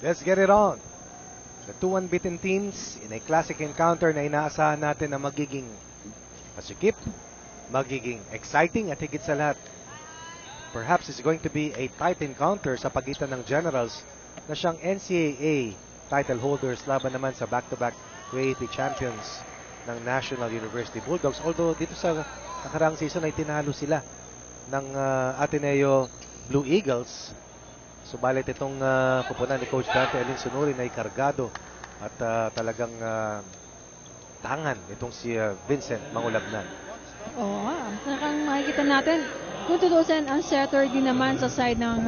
Let's get it on. The two unbeaten teams in a classic encounter na inaasahan natin na magiging masikip, magiging exciting at higit sa lahat, perhaps it's going to be a tight encounter sa pagitan ng Generals na siyang NCAA title holders laban naman sa back-to-back 280 champions ng National University Bulldogs. Although dito sa nakaraang season ay tinalo sila ng Ateneo Blue Eagles. Subalit itong kupunan ni Coach Dante Alinsunurin ay kargado at talagang tangan itong si Vincent Mangulabnan. Oo, makikita natin kung tutusin ang setter din naman sa side ng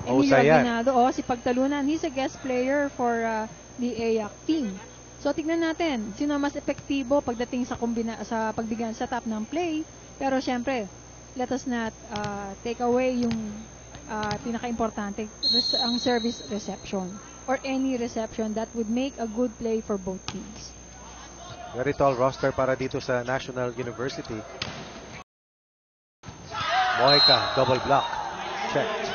Emilio Aguinaldo. Si Pagtalunan, he's a guest player for the AYAC team. So tignan natin sino mas epektibo pagdating sa sa pagbigyan sa top ng play. Pero syempre, let us not take away yung pinaka-importante, ang service reception or any reception that would make a good play for both teams. Very tall roster para dito sa National University. Mojica, double block. Checked.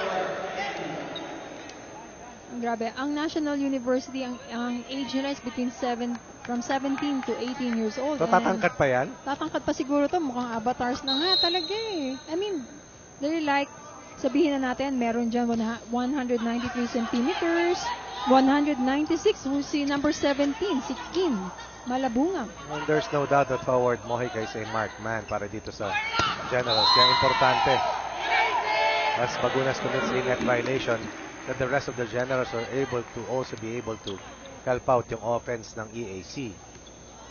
Grabe, ang National University, ang age nila is from 17 to 18 years old. So tatangkad pa yan? Tatangkad pa siguro to, mukhang avatars na nga talaga eh. I mean, they're like, sabihin na natin, meron dyan 193 centimeters, 196, si number 17, si Kim Malabunga. And there's no doubt that forward Mojica is a marked man para dito sa Generals. Kaya importante, as Bagunas commits a net violation, that the rest of the Generals are able to also be able to help out yung offense ng EAC.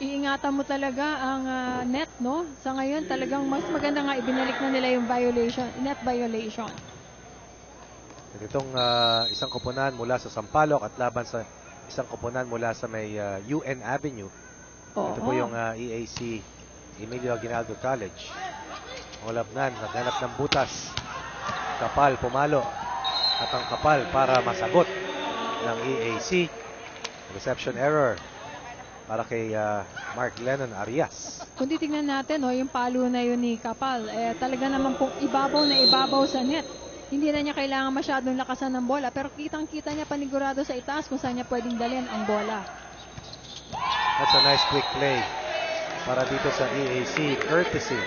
Iingatan mo talaga ang net, no? Sa ngayon, talagang mas maganda nga ibinalik na nila yung net violation. Itong isang koponan mula sa Sampaloc at laban sa isang koponan mula sa may UN Avenue. Ito po yung EAC Emilio Aguinaldo College. Olabnan, naghanap ng butas. Kapal, pumalo. At ang kapal para masagot ng EAC. Reception error para kay Mark Lennon Arias. Kung titignan natin, yung palo na yun ni Kapal, talaga naman pong ibabaw na ibabaw sa net. Hindi na niya kailangan masyadong lakasan ng bola, pero kitang-kita niya panigurado sa itaas kung saan niya pwedeng dalhin ang bola. That's a nice quick play para dito sa EAC, courtesy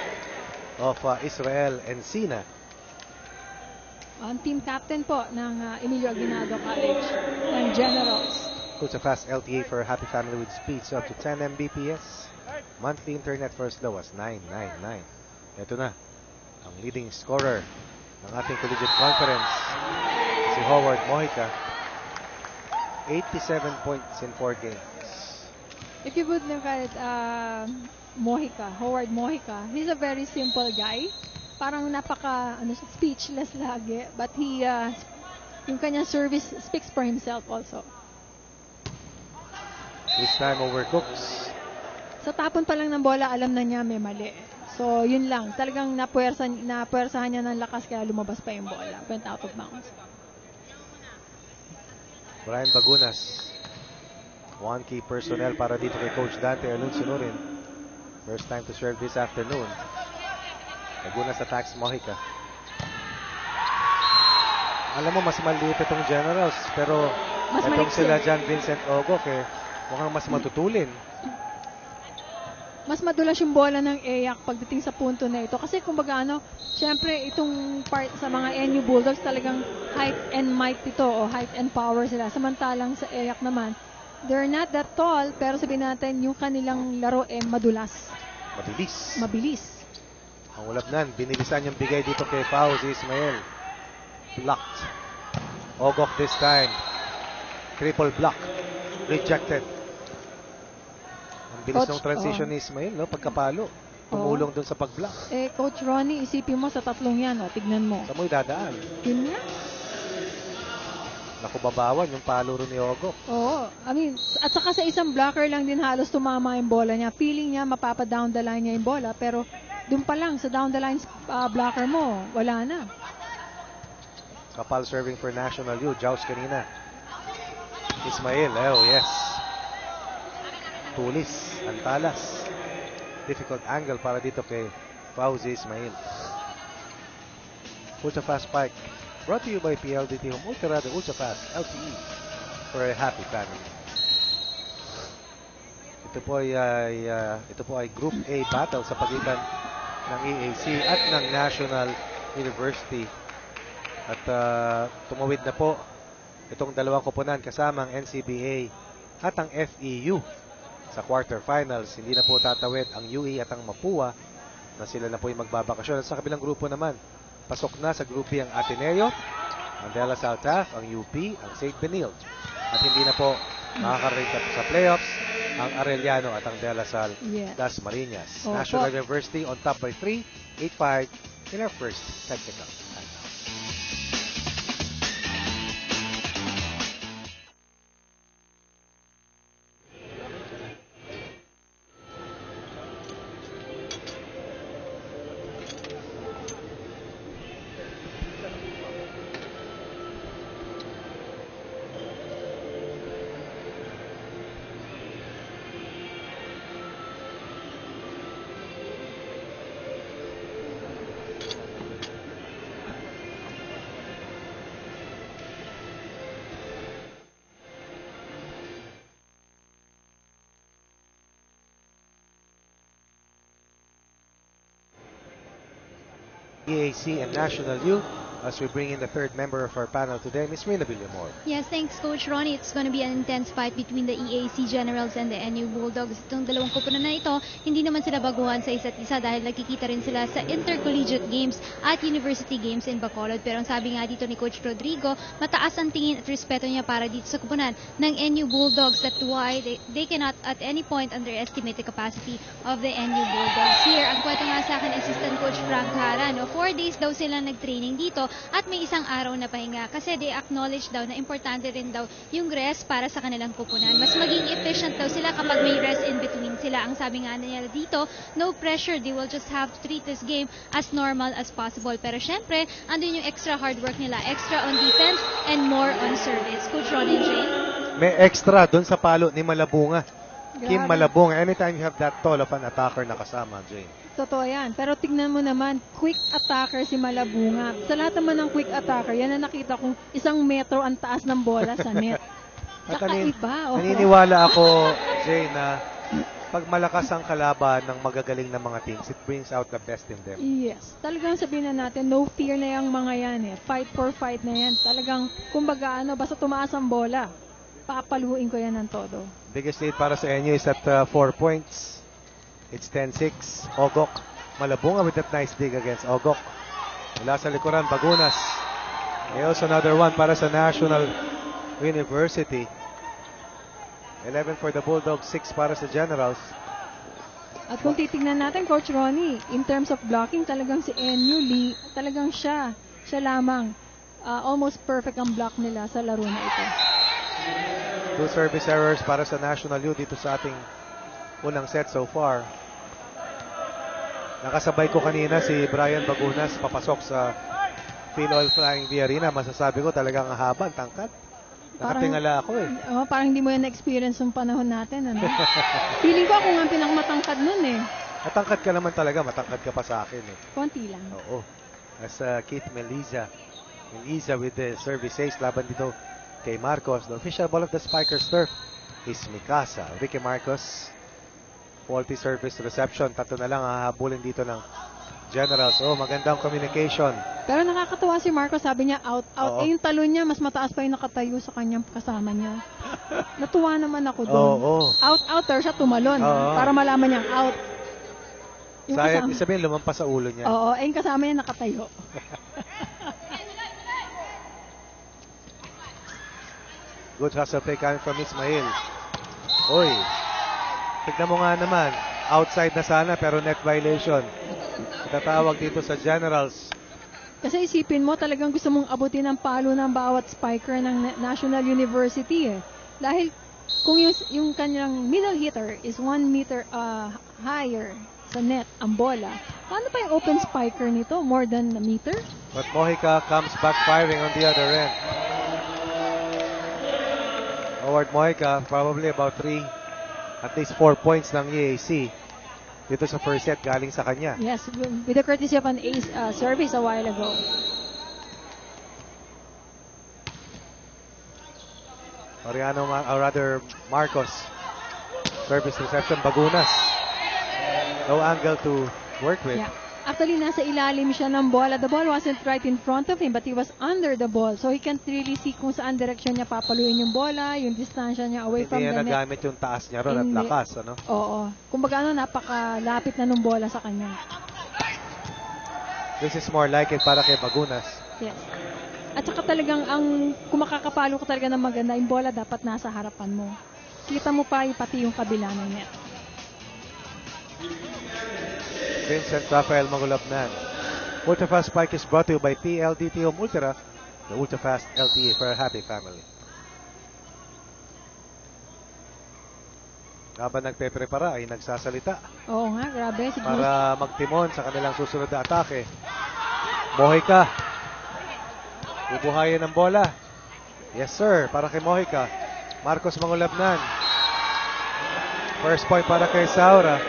of Israel Encina. Ang team captain po ng Emilio Aguinaldo College ng Generals. Puts a fast LTE for a happy family with speeds up to 10 Mbps. Monthly internet for as low as $9.99. Ito na, ang leading scorer ng ating collegiate conference, si Howard Mojica. 87 points in 4 games. If you would look at Mojica, Howard Mojica, he's a very simple guy. Parang speechless lagi. But yung kanyang service speaks for himself also. This time over Cooks. Sa tapon pa lang ng bola, alam na niya may mali. So, yun lang. Talagang napuwersahan niya ng lakas kaya lumabas pa yung bola. Went out of bounds. Brian Bagunas. One key personnel para dito kay Coach Dante Alinsunurin. First time to serve this afternoon. Bagunas attacks Mojica. Alam mo, mas maliit itong Generals. Pero itong sila John Vincent Ogo, mukhang mas matutulin. Mas madulas yung bola ng AYAC pagdating sa punto na ito. Kasi kumbaga syempre itong part sa mga NU Bulldogs talagang height and might ito o height and power sila. Samantalang sa AYAC naman, they're not that tall pero sabihin natin yung kanilang laro madulas. Mabilis. Ang Ulabnan, binilisan yung bigay dito kay Fauzi Ismael. Blocked. Ogok this time. Triple block. Rejected. Bilis ng transition ni Ismael, pagkapalo. Tumulong dun sa pag-block. Coach Ronnie, isipin mo sa tatlong yan, tignan mo. Sa mo'y dadaan. Yun nga. Naku, babawan yung palo rin ni Ogo. Oo. At saka sa isang blocker lang din halos tumama yung bola niya. Feeling niya mapapa-down the line niya yung bola, pero dun pa lang, sa down the line blocker mo, wala na. Kapal serving for National U. Jaws kanina. Ismael, yes. Tulis, antalas. Difficult angle para dito kay Fauzi Ismail. Ultra fast spike. Brought to you by PLDT Home Ultra Ultra Fast LTE. for a happy family. Ito po ay Group A battle sa pagitan ng EAC at ng National University. At tumawid na po itong dalawang koponan kasama ang NCBA at ang FEU sa quarterfinals. Hindi na po tatawid ang UE at ang Mapua na sila na po yung magbabakasyon. At sa kabilang grupo naman, pasok na sa Group B ang Ateneo, ang De La Salle Taft, ang UP, ang St. Benilde. At hindi na po makakarating sa playoffs ang Arellano at ang De La Salle Das Marinas. National University on top by 3, 8-5 in our first technical. EAC and National U as we bring in the third member of our panel today, Ms. Rina Villamor. Yes, thanks Coach Ronnie. It's going to be an intense fight between the EAC Generals and the NU Bulldogs. Itong dalawang koponan na ito, hindi naman sila baguhan sa isa't isa dahil nagkikita rin sila sa intercollegiate games at university games in Bacolod. Pero ang sabi nga dito ni Coach Rodrigo, mataas ang tingin at respeto niya para dito sa koponan ng NU Bulldogs. That's why they cannot at any point underestimate the capacity of the NU Bulldogs. Here, ang kwento nga sa akin, Assistant Coach Frank Hara, 4 days daw sila nag-training dito at may isang araw na pahinga kasi they acknowledge daw na importante rin daw yung rest para sa kanilang koponan. Mas maging efficient daw sila kapag may rest in between sila. Ang sabi nga nila dito, no pressure, they will just have to treat this game as normal as possible. Pero syempre, andun yung extra hard work nila, extra on defense and more on service. Coach Ronnie Jane? May extra dun sa palo ni Malabunga. Grabe. Kim Malabunga. Anytime you have that tall of an attacker na kasama, Jane. Totoo yan. Pero tignan mo naman, quick attacker si Malabunga. Sa lahat naman ng quick attacker, yan na nakita kong 1 metro ang taas ng bola sa net. Kakaiba. Naniniwala ako, Jay, na pag malakas ang kalaban ng magagaling na mga teams, it brings out the best in them. Yes. Talagang sabihin na natin, no fear na yung mga yan eh. Fight for fight na yan. Talagang, kumbaga basta tumaas ang bola, papaluin ko yan ng todo. Biggest lead para sa inyo is at 4 points. It's 10-6. Ogok. Malabunga with that nice dig against Ogok. Mula sa likuran, Bagunas. And also another one para sa National University. 11 for the Bulldogs, 6 para sa Generals. At kung titignan natin, Coach Ronnie, in terms of blocking, talagang si NU Lee, talagang siya lamang. Almost perfect ang block nila sa laro na ito. 2 service errors para sa National U dito sa ating unang set so far. Nakasabay ko kanina si Brian Bagunas papasok sa Phil Flying V Arena. Masasabi ko talagang haba, tangkad. Nakatingala ako eh. Parang hindi mo yan na-experience yung panahon natin. Ano? Feeling ko ako nga pinakamatangkad nun eh. Matangkad ka naman talaga. Matangkad ka pa sa akin eh. Konti lang. Oo. As Keith Meliza with the service ace laban dito kay Marcos. The official ball of the Spikers turf is Mikasa. Ricky Marcos. Faulty service reception. 3 na lang hahabulin dito ng Generals. Magandang communication. Pero nakakatuwa si Marco, sabi niya out. Oo. Yung talon niya, mas mataas pa yung nakatayo sa kanyang kasama niya. Natuwa naman ako doon. Outer siya tumalon. Para malaman niyang out. Sayang, sabihin lumampas sa ulo niya. Oo, yung kasama niya nakatayo. Good hustle play coming from Ismail. Oy. Tignan mo nga naman. Outside na sana pero net violation. Itatawag dito sa Generals. Kasi isipin mo, talagang gusto mong abutin ang palo ng bawat spiker ng National University eh. Dahil kung yung kanyang middle hitter is 1 meter higher sa net ang bola, paano pa yung open spiker nito? More than a meter? But Mojica comes back firing on the other end. Howard Mojica, probably about 3 at least 4 points ng EAC dito sa first set galing sa kanya. Yes, with the courtesy of an ace service a while ago. Mariano, or rather Marcos. Service reception, Bagunas. No angle to work with. Yeah. Actually, nasa ilalim siya ng bola. The ball wasn't right in front of him, but he was under the ball. So he can't really see kung saan direksyon niya papaluin yung bola, yung distansya niya away from the net. Hindi niya nagamit yung taas niya ron at lakas. Ano? Oo. Kumbaga napakalapit na ng bola sa kanya. This is more like it para kay Bagunas. Yes. At saka talagang kung makakapalo ko talaga ng maganda, yung bola dapat nasa harapan mo. Kita mo pa pati yung kabila ng net. Vincent Rafael Mangulapnan. Ultrafast Spike is brought to you by PLDT Home Ultra, the Ultrafast LTE for a happy family. Habang nagpe-prepara ay nagsasalita. Oo nga, grabe. Para magtimon sa kanilang susunod na atake. Mojica. Bubuhayin ng bola. Yes sir, para kay Mojica. Marcos Mangulapnan. First point para kay Saura.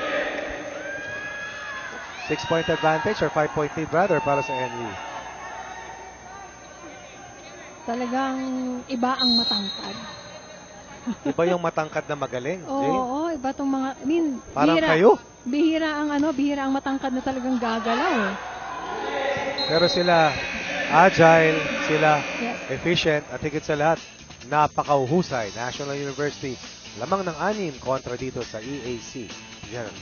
6-point advantage or 5-point lead rather para sa NU. Talagang iba ang matangkad. Iba yung matangkad na magaling. Oo, iba tong mga, parang bihira, kayo. Bihira ang matangkad na talagang gagalaw. Pero sila agile, sila efficient, at higit sa lahat, napakauhusay. National University, lamang ng 6 kontra dito sa EAC. Yan.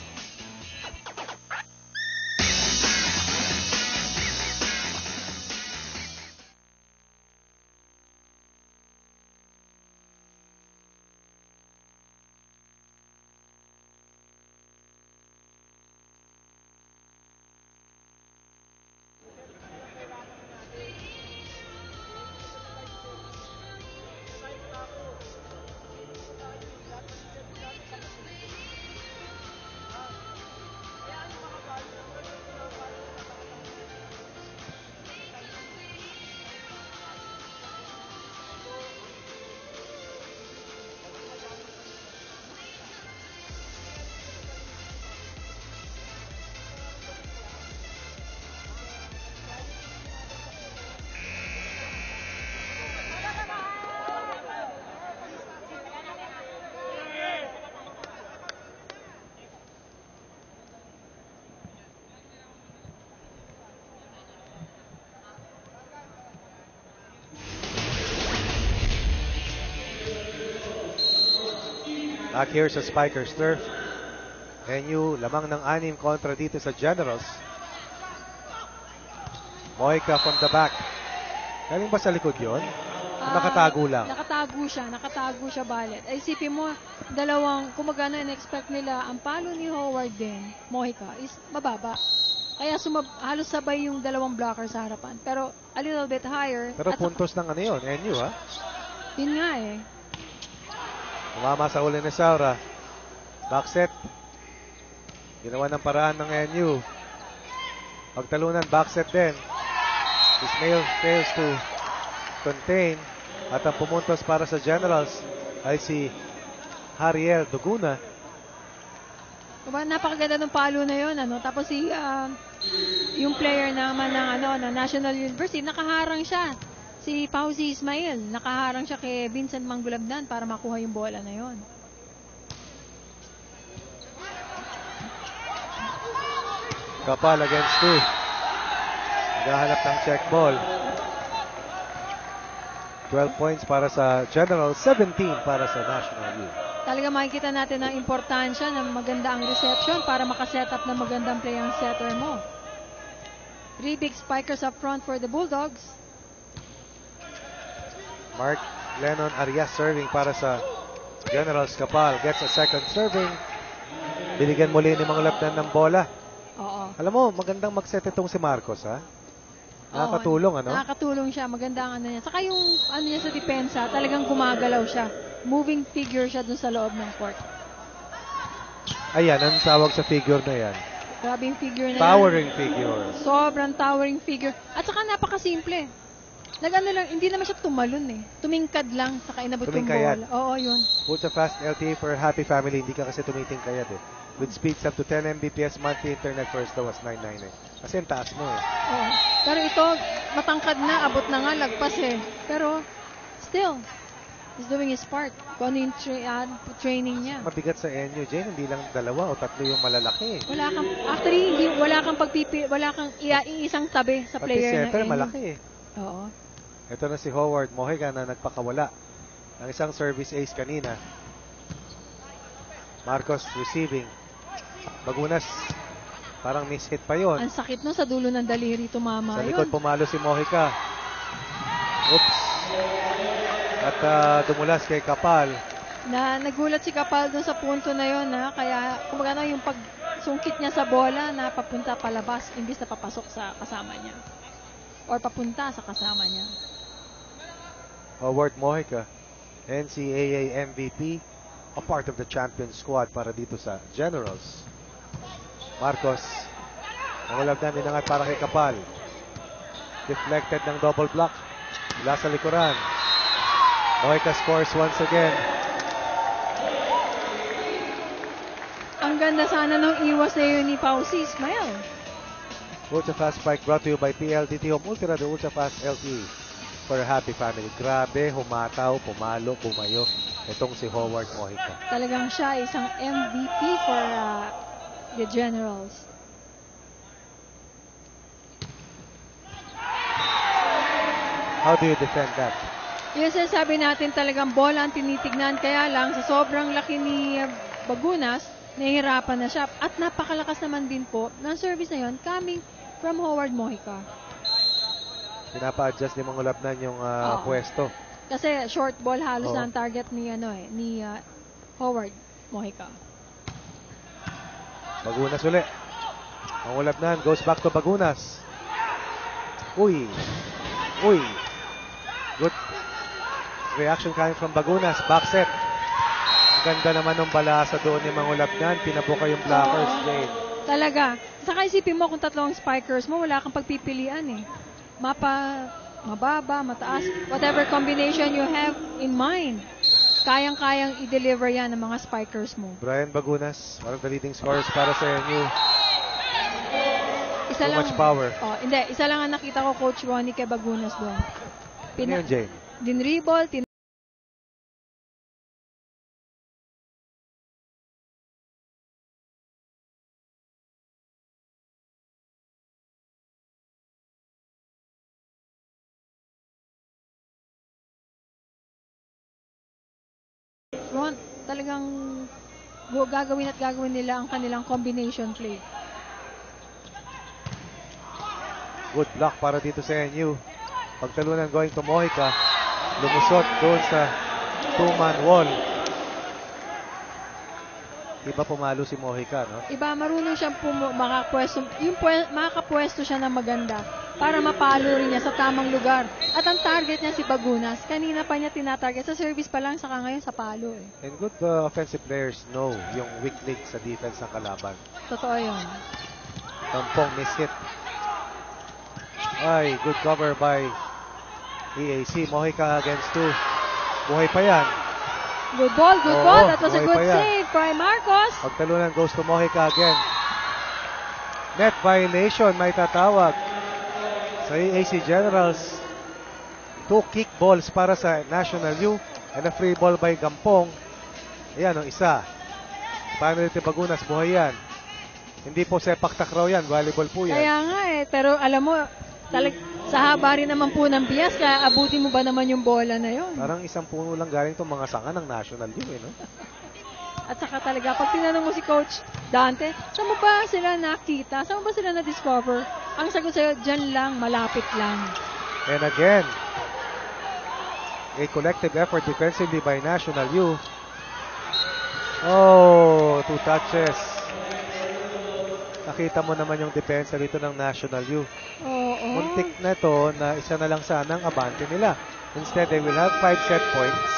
Back here sa Spikers Turf. NU lamang ng 6 kontra dito sa Generals. Mojica from the back. Galing ba sa likod yun? Nakatago lang. Nakatago siya balet. Ay, isipin mo, kumagana in-expect nila, ang palo ni Howard din, Mojica, is mababa. Kaya halos sabay yung dalawang blocker sa harapan. Pero a little bit higher. Pero puntos ng NU ha? Yun nga eh. Umama sa uli ni Saura. Backset. Ginawa ng paraan ng NU. Pagtalunan, backset din. Ismail fails to contain. At ang pumuntos para sa Generals ay si Hariel Duguna. Napakaganda ng palo na yun. Tapos yung player naman ng National University, nakaharang siya. Si Fauzi Ismail, nakaharang siya kay Vincent Mangulapnan para makuha yung bola na yon. Kapal against 2. Naghahanap ng check ball. 12 points para sa General, 17 para sa National U. Talaga makikita natin ang importansya ng maganda ang reception para makaset up ng magandang play ang setter mo. 3 big spikers up front for the Bulldogs. Mark Lennon Arias serving para sa Generals. Kapal gets a second serving. Binigyan muli ni Mangulapnan ng bola. Oo. Alam mo, magandang mag-set itong si Marcos, ha? Nakakatulong, ano? Nakakatulong siya. Maganda ang niya. Saka yung niya sa depensa, talagang gumagalaw siya. Moving figure siya dun sa loob ng court. Ayan, ang tawag sa figure na yan. Grabing figure na towering figure. Sobrang towering figure. At saka napakasimple. Hindi naman siya tumalon eh. Tumingkad lang, saka inabot yung bola. Oo, yun. Ultrafast LTE for happy family. Hindi ka kasi tumitingkayad eh. With speeds up to 10 Mbps monthly internet first daw was 999. Kasi ang taas mo eh. Oo. Pero ito, matangkad na, abot na nga, lagpas eh. Pero, still, He's doing his part. Kung ano yung training niya. Mabigat sa NU, Jane. Hindi lang 2 o 3 yung malalaki. Wala kang iisang tabi sa Pati player setter, ng NU. malaki eh. Oo. Ito na si Howard Mojica na nagpakawala ng isang service ace kanina. Marcos receiving. Bagunas. Parang miss hit pa yon. Ang sakit no, sa dulo ng daliri tumama Sa yun. likod pumalo si Mojica. Oops. At dumulas kay Kapal. Nagulat si Kapal doon sa punto na yon, ha? Kaya kumbaga na yung pagsungkit niya sa bola na papunta palabas imbis na papasok sa kasama niya. Or papunta sa kasama niya. Howard Mojica, NCAA MVP, a part of the champion squad para dito sa Generals. Marcos, nangulab na ninangat para kay Kapal. Deflected ng double block. Mula sa likuran. Mojica scores once again. Ang ganda sana nung iwas na yun ni Pausi Ismael. Ultra Fast Spike brought to you by PLDT Home Ultra, the Ultra Fast LTE for a happy family. Grabe, humataw, pumalo, pumayo. Itong si Howard Mojica. Talagang siya isang MVP for the Generals. How do you defend that? Yung sinasabi natin talagang bola ang tinitignan, kaya lang sa sobrang laki ni Bagunas, nahihirapan na siya. At napakalakas naman din po ng service na yun coming from Howard Mojica. Pinapa-adjust ni Mangulapnan yung pwesto. Kasi short ball halos Oo. na ang target ni Howard Mojica. Bagunas uli. Mangulapnan goes back to Bagunas. Uy. Good reaction coming from Bagunas. Back set. Ang ganda naman ng balasa doon ni Mangulapnan. Pinabuka yung blockers, Jane. Talaga. Saka isipin mo kung tatlong spikers mo, wala kang pagpipilian eh. Mababa, mataas, whatever combination you have in mind, kayang-kayang i-deliver yan ng mga spikers mo. Brian Bagunas, one of the leading scorers para sa NU. Isa Too lang, much power. Isa lang ang nakita ko, Coach Ronnie, kay Bagunas doon. Ano yun, Jane? Dinribble, talagang gagawin nila ang kanilang combination play. Good block para dito sa NU. Pagtalunan going to Mojica. Lumusot doon sa two-man wall. Iba pumalo si Mojica, no? Iba, marunong siyang makakapwesto siya ng maganda para mapalo rin niya sa tamang lugar. At ang target niya si Bagunas. Kanina pa niya tinatarget. Sa service pa lang, saka ngayon sa palo eh. And good offensive players know yung weak link sa defense ng kalaban. Totoo yun. Tampong miss hit. Ay, good cover by EAC. Mojica against 2. Buhay pa yan. Good ball. That was a buhay good pa yan. save by Marcos. Pagtalunan goes to Mojica again. Net violation, may tatawag sa EAC Generals. 2 kick balls para sa National U and a free ball by Gampong. Ayan, isa. Paano dito Bagunas? Buhay yan. Hindi po sepak takraw yan. Volleyball po yan. Kaya nga eh. Pero alam mo, sa haba rin naman po ng bias, kaya abutin mo ba naman yung bola na yon? Parang isang puno lang galing itong mga sanga ng National U, no? At saka talaga, pag tinanong mo si Coach Dante, saan mo ba sila nakita? Saan mo ba sila na-discover? Ang sagot sa'yo, dyan lang, malapit lang. And again, a collective effort defensively by National U. Oh, 2 touches. Nakita mo naman yung depensa dito ng National U. Oo. Muntik na to na isa na lang sana ang abante nila. Instead, they will have 5 set points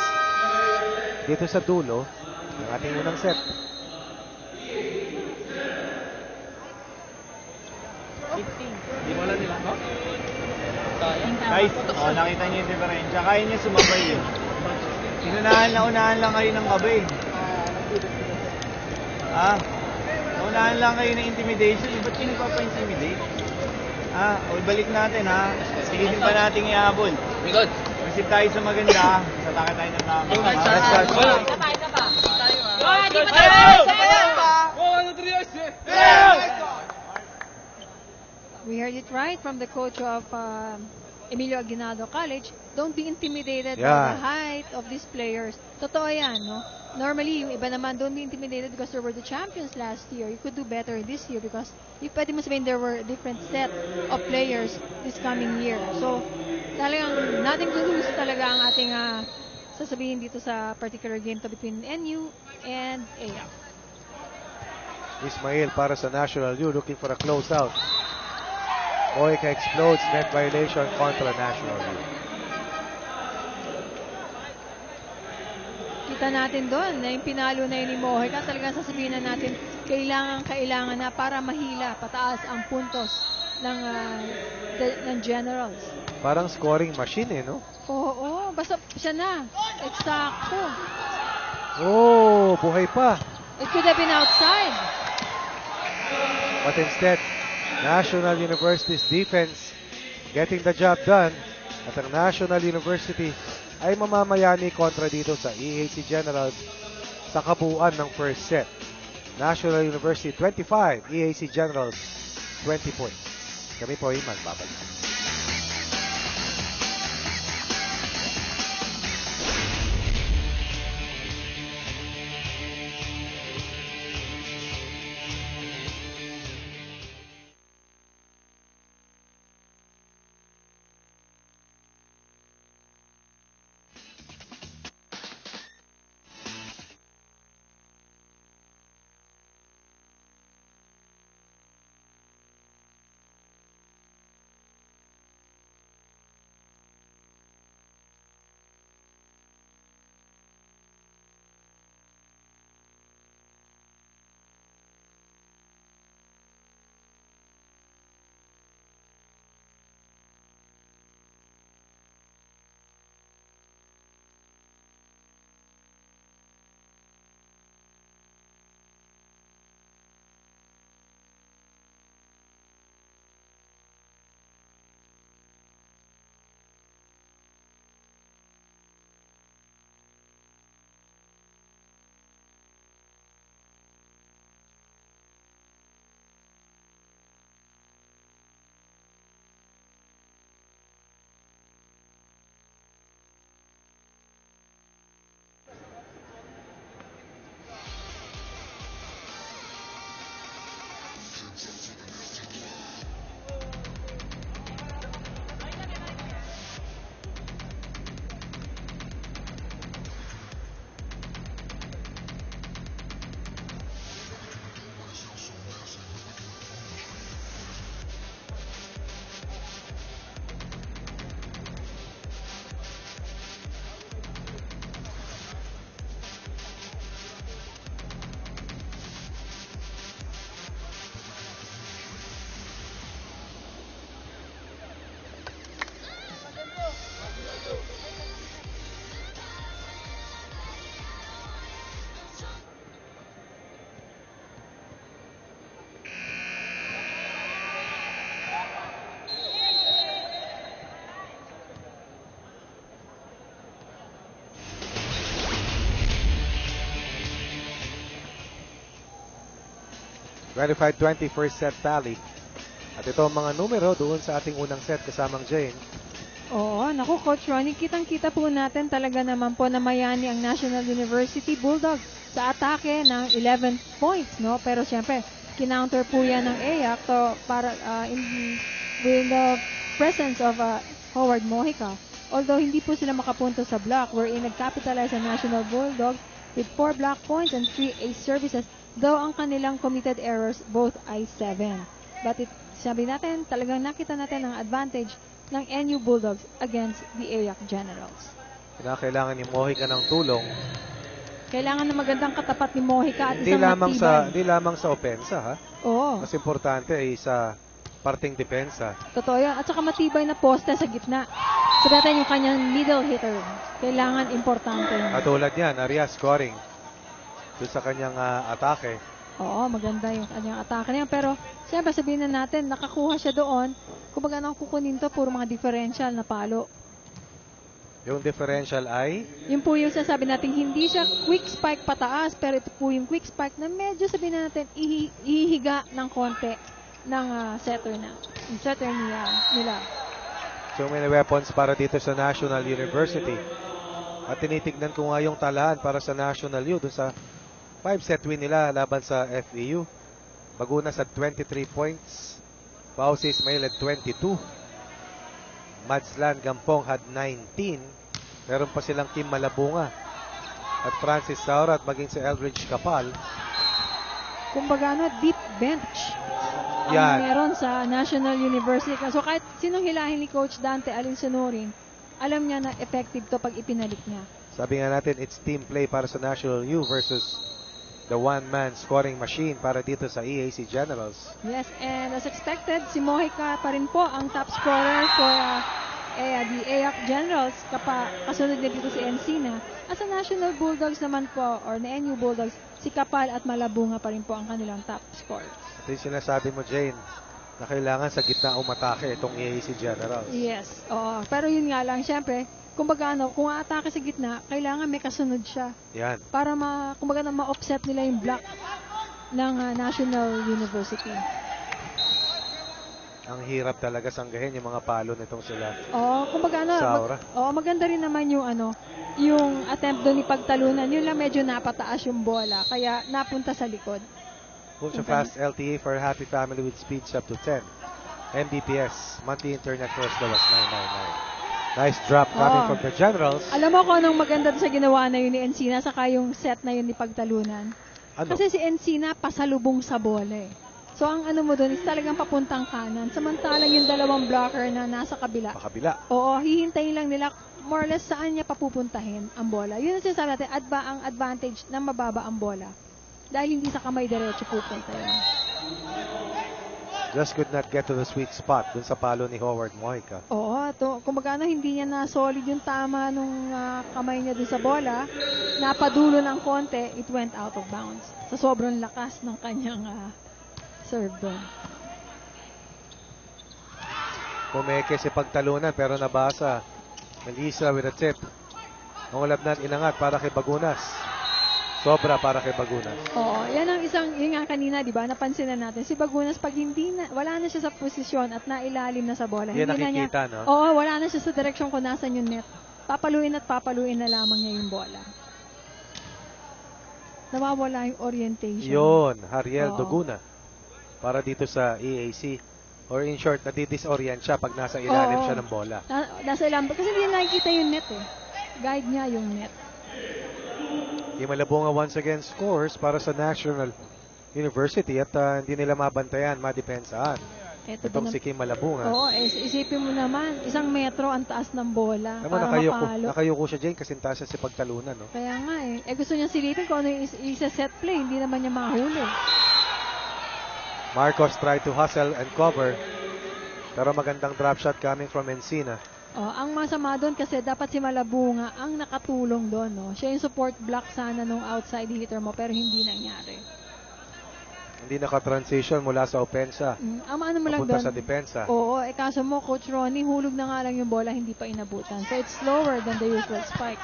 dito sa dulo ng ating unang set. Hindi mo lang nila. Guys, nakita niyo yung diferensya. Kaya niya sumabay yun. Unahan lang kayo ng kabay. Unahan lang kayo ng intimidation. Ba't kayo nagpapa-intimidate? O balik natin ha. Sige din pa natin ihabol. Good. Isip tayo sa maganda. Sa taka tayo ng tama. We heard it right from the coach of Emilio Aguinaldo College. Don't be intimidated by the height of these players. Totoo yan, no? Normally, yung iba naman, don't be intimidated because they were the champions last year. You could do better this year because pwede mo sabihin there were different set of players this coming year. So, talagang nothing to lose talaga ang ating sasabihin dito sa particular game to between NU and AF. Ismail para sa National U looking for a closeout. Mojica explodes, net violation kontra National U. Kita natin doon na yung pinalo na yun ni Mojica, talagang sasabihin na natin kailangan na para mahila pataas ang puntos ng Generals. Parang scoring machine no? Oo, basta siya na. Eksakto. Oh, buhay pa. It could have been outside. But instead, National University's defense getting the job done. At ang National University ay mamamayani kontra dito sa EAC Generals sa kabuuan ng first set. National University 25, EAC Generals 20 points. Kami po ay magbabalik. Verified 21st set tally. At ito ang mga numero doon sa ating unang set kasamang Jane. Oo, naku Coach Ronnie, kitang-kita po natin talaga naman po na mayani ang National University Bulldogs sa atake ng 11 points, no? Pero siyempre, kinounter po yan ng AYAC to para with the presence of Howard Mojica. Although hindi po sila makapunto sa block, wherein nag-capitalize ang National Bulldogs with 4 block points and 3 ace services, though ang kanilang committed errors both ay 7. But sabi natin, talagang nakita natin ang advantage ng NU Bulldogs against the AYAC Generals. Kailangan ni Mojica ng tulong. Kailangan ng magandang katapat ni Mojica at isang matibay. Hindi lamang sa opensa, ha? Oo. Mas importante ay sa parting depensa. Totoo yan. At saka matibay na poste sa gitna. Sabi natin yung kanyang middle hitter. Kailangan importante. Katulad yan, Arias scoring doon sa kanyang atake. Oo, maganda yung kanyang atake niya. Pero, siyempre sabihin na natin, nakakuha siya doon. Kung baga nang kukunin to, puro mga differential na palo. Yung differential ay Yun po yung sasabi natin, hindi siya quick spike pataas, pero ito po yung quick spike na medyo sabihin natin, ihihiga ng konti ng setter nila. so many weapons para dito sa National University. At tinitignan ko nga yung talaan para sa National U dun sa 5-set win nila laban sa FEU. Bagunas at 23 points. Pausi Ismail at 22. Madslan Gampong had 19. Meron pa silang Team Malabunga at Francis Saura at maging si Eldridge Kapal. Kumbaga deep bench ang Yan. meron sa National University. So kahit sinong hilahin ni Coach Dante Alinsonorin, alam niya na effective to pag ipinalik niya. Sabi nga natin, it's team play para sa National U versus the one-man scoring machine para dito sa EAC Generals. Yes, and as expected, si Mojica pa rin po ang top scorer for the AAC Generals, kasunod na dito si Encina. At sa National Bulldogs naman po, or na NU Bulldogs, si Kapal at Malabunga pa rin po ang kanilang top scorers. Ito yung sinasabi mo, Jane, na kailangan sa gitna umatake itong EAC Generals. Yes, oo. Pero yun nga lang, syempre, kumbaga kung aatake sa gitna, kailangan may kasunod siya. Yan. Para kumbaga ma-offset nila yung block ng National University. Ang hirap talaga sanggahin yung mga palo nitong sila. Oo, kumbaga Saura. maganda rin naman yung yung attempt doon ni pagtalunan. Yun lang medyo napataas yung bola, kaya napunta sa likod. Ultra fast LTE for happy family with speeds up to 10 Mbps. Monthly internet first daw was 999. Nice drop coming from the Generals. Alam mo kung anong maganda sa ginawa na yun ni Encina, saka yung set na yun ni pagtalunan. Ano? Kasi si Encina pasalubong sa bola eh. So ang ano mo doon is talagang papuntang kanan. Samantalang yung dalawang blocker na nasa kabila. Pakabila. Oo, hihintayin lang nila more or less saan niya papupuntahin ang bola. Yun ang sinasabi natin, ang advantage na mababa ang bola. Dahil hindi sa kamay diretso pupunta yun. Just could not get to the sweet spot dun sa palo ni Howard Mojica. Oo, kumbaga hindi niya na solid yung tama nung kamay niya dun sa bola. Napadulo ng konti, it went out of bounds. Sa sobrang lakas ng kanyang serve doon. Pumeke si pagtalunan pero nabasa. Melissa with a tip. Ang ulabnan inangat para kay Bagunas. Sobra para kay Bagunas. Oo, yan ang yun nga kanina, di ba? Napansin na natin. Si Bagunas, pag wala na siya sa posisyon at nailalim na sa bola. Yan hindi nakikita, na niya, no? Oo, wala na siya sa direksyon kung nasan yung net. Papaluin at papaluin na lamang niya yung bola. Nawawala yung orientation. Yun, Hariel Oo. Duguna. Para dito sa EAC. Or in short, nadidisorient siya pag nasa ilalim Oo. siya ng bola. Nasa ilang, kasi hindi nakikita yung net eh. Guide niya yung net. Yung Malabunga once again scores para sa National University at hindi nila mabantayan, madepensahan. Itong si Kim Malabunga. Oo, isipin mo naman, 1 metro ang taas ng bola para mapalo. Nakayuko siya dyan kasi taas siya si pagtalunan. No? Kaya nga eh. Gusto niya silipin kung ano yung isa-set play, hindi naman niya mahuli. Marcos tried to hustle and cover. Pero magandang drop shot coming from Encina. Ang masama doon kasi dapat si Malabunga ang nakatulong doon. No? Siya yung support block sana nung outside hitter mo pero hindi nangyari. Hindi naka-transition mula sa opensa. Ang ano mo lang Papunta doon. sa depensa. Oo, kaso mo, Coach Ronnie, hulog na nga lang yung bola, hindi pa inabutan. So it's slower than the usual spike.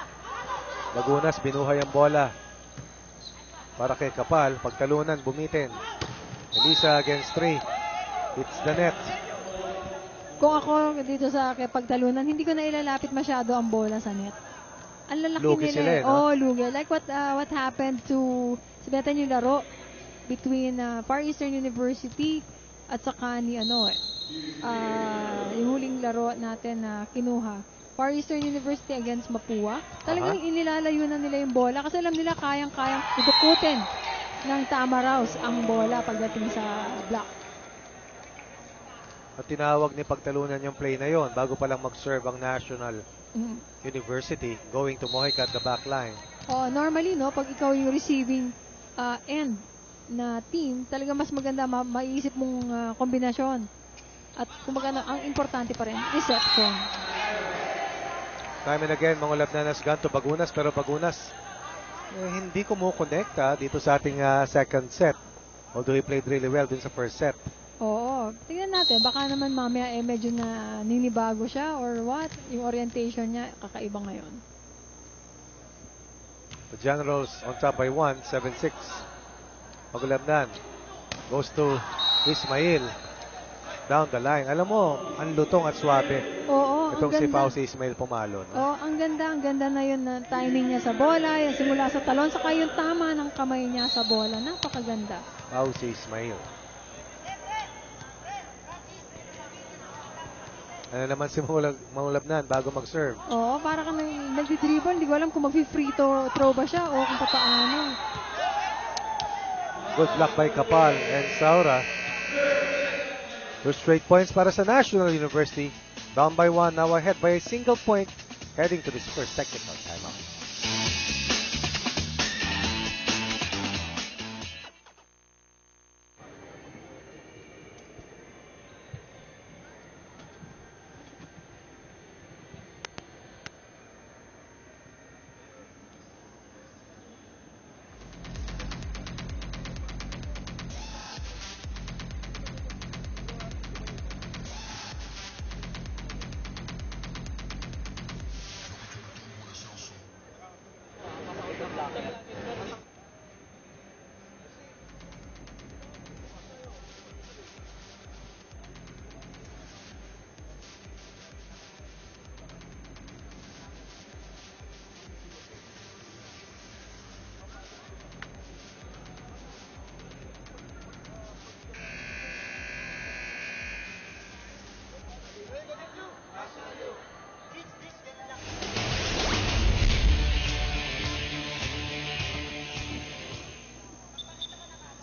Bagunas, binuhay ang bola. Para kay Kapal, pagtalunan, bumitin. Elisa against 3. It's the net. Kung ako dito sa pagtalunan, hindi ko na ilalapit masyado ang bola sa net. Ang lalaki Lugi nila. sila, no? Oo, lugi. Like what happened to, sabi natin yung laro between Far Eastern University at saka ni yung huling laro natin na kinuha. Far Eastern University against Mapua. Talagang inilalayo na nila yung bola kasi alam nila kayang-kayang idukutin ng Tamaraws ang bola pagdating sa block. At tinawag ni pagtalunan yung play na yon bago pa lang mag-serve ang National University going to Mojica at the back line. Normally, no, pag ikaw yung receiving end na team, talaga mas maganda maiisip mong kombinasyon. At kumbaga ang importante pa rin, reception. Time and again, mangulap na Nasganto Bagunas, pero Bagunas hindi kumukonekta dito sa ating second set. Although he played really well dun sa first set. Oo, tingnan natin, baka naman mamaya medyo na ninibago siya or what, yung orientation niya kakaiba ngayon. The Generals on top by 1, 7-6. Magulabnan goes to Ismail down the line. Alam mo, ang lutong at swabe. Oo, Itong ang si ganda. Pao si Ismail pumalo. No? Oo, ang ganda na yun na timing niya sa bola, yung simula sa talon, saka yung tama ng kamay niya sa bola. Napakaganda. Pao si Ismail. Ano naman si Maulabnan bago mag-serve? Oo, para ka nagdi-dribble, hindi ko alam kung mag-free throw ba siya o kung papaano. Good block by Kapal and Saura. 2 straight points para sa National University. Down by 1, now ahead by a single point, heading to this first technical timeout.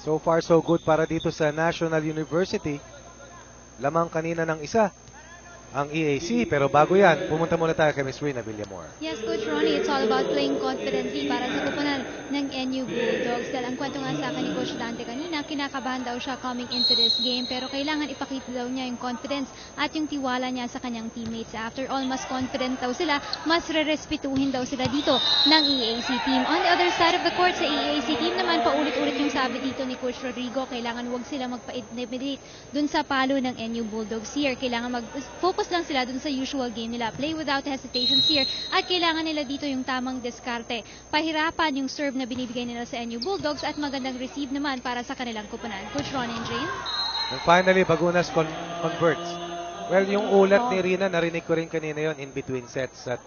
So far, so good para dito sa National University. Lamang kanina ng isa ang EAC. Pero bago yan, pumunta muna tayo kay Ms. Rina Villamor. Yes, Coach Ronnie, it's all about playing confidently para sa kupunan ng NU Bulldogs. Dahil ang kwento nga sa akin ni Coach Dante kanina, kinakabahan daw siya coming into this game. Pero kailangan ipakita daw niya yung confidence at yung tiwala niya sa kanyang teammates. After all, mas confident daw sila, mas re-respetuhin daw sila dito ng EAC team. On the other side of the court, sa EAC team naman, paulit-ulit yung sabi dito ni Coach Rodrigo, kailangan wag sila magpa-intimidate dun sa palo ng NU Bulldogs here. Kailangan mag-focus lang sila dun sa usual game nila. Play without hesitations here. At kailangan nila dito yung tamang diskarte. Pahirapan yung serve na binibigay nila sa NU Bulldogs at magandang receive naman para sa kanilang kupunan. Coach Ron and Jane? And finally, Bagunas converts. Well, yung ulat ni Rina, narinig ko rin kanina yon in between sets. At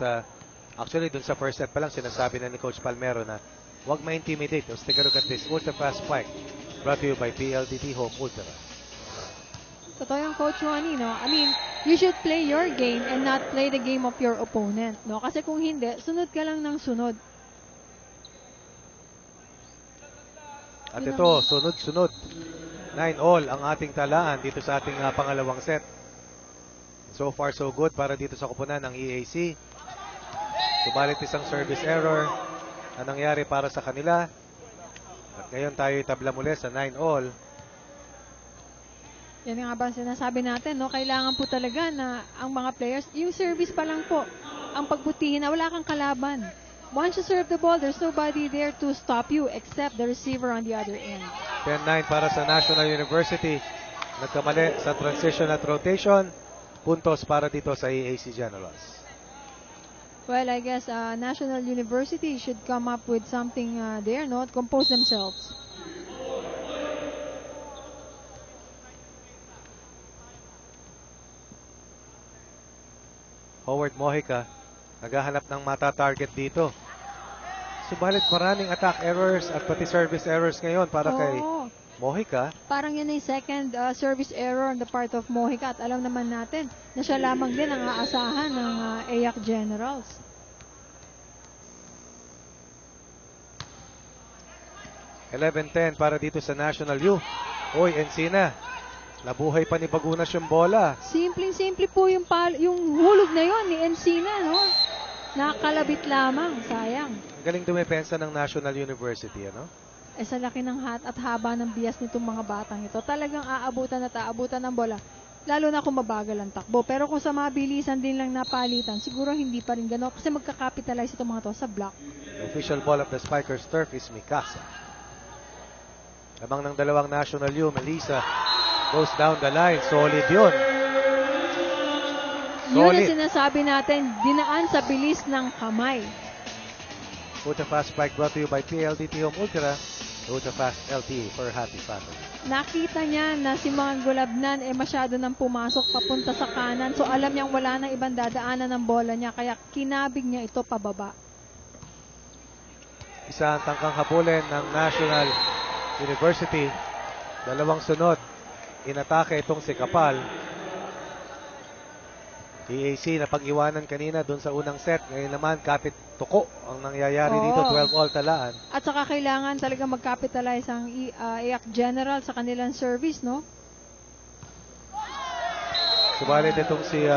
actually, dun sa first set pa lang, sinasabi na ni Coach Palmero na huwag ma-intimidate. Let's take a look at this ultra fast spike brought to you by PLDT Hope Ultra. Totoo yung Coach Ronnie, no? I mean, you should play your game and not play the game of your opponent, no? Kasi kung hindi, sunod ka lang ng sunod. At ito, sunod-sunod. 9-all ang ating talaan dito sa ating pangalawang set. So far, so good para dito sa kupunan ng EAC. Subalit isang service error na nangyari para sa kanila. At ngayon tayo itabla muli sa 9-all. Yan nga ba sinasabi natin, no? Kailangan po talaga na ang mga players, yung service pa lang po, ang pagbutihin na wala kang kalaban. Once you serve the ball, there's nobody there to stop you except the receiver on the other end. 10-9 para sa National University. Nagkamali sa transition at rotation. Puntos para dito sa EAC Generals. Well, I guess National University should come up with something there, no? Compose themselves. Howard Mojica, naghahanap ng mata-target dito. Subalit maraming attack errors at pati service errors ngayon para kay Mojica. Parang yun ay second service error on the part of Mojica. At alam naman natin na siya lamang din ang aasahan ng EAC Generals. $11-10 para dito sa National U. Oy, Encina. Nabuhay pa ni Bagunas yung bola. Simpleng-simple po yung hulog na yon ni Encina, no? Nakalabit lamang, sayang. Galing dumepensa ng National University, ano? Sa laki ng at haba ng bias nitong mga batang ito, talagang aabutan at aabutan ng bola. Lalo na kung mabagal ang takbo. Pero kung sa mabilisan din lang napalitan, siguro hindi pa rin gano'n kasi magka-capitalize itong mga to sa block. The official ball of the Spikers turf is Mikasa. Lamang ng dalawang National U, Melissa. Goes down the line. Solid yun. Yun ang Solid. sinasabi natin, dinaan sa bilis ng kamay. Ultra Fast Spike brought to you by PLDT Home Ultra. Ultra Fast LTE for a happy family. Nakita niya na si Mang Gulabnan masyado nang pumasok papunta sa kanan. So alam niyang wala nang ibang dadaanan ng bola niya. Kaya kinabig niya ito pababa. Isa ang tangkang habulin ng National University. Dalawang sunod. Inatake itong si Kapal. EAC na pag-iwanan kanina doon sa unang set. Ngayon naman, kapit tuko ang nangyayari dito. 12 all talaan. At saka kailangan talaga mag-capitalize ang AYAC General sa kanilang service, no? Subalit itong si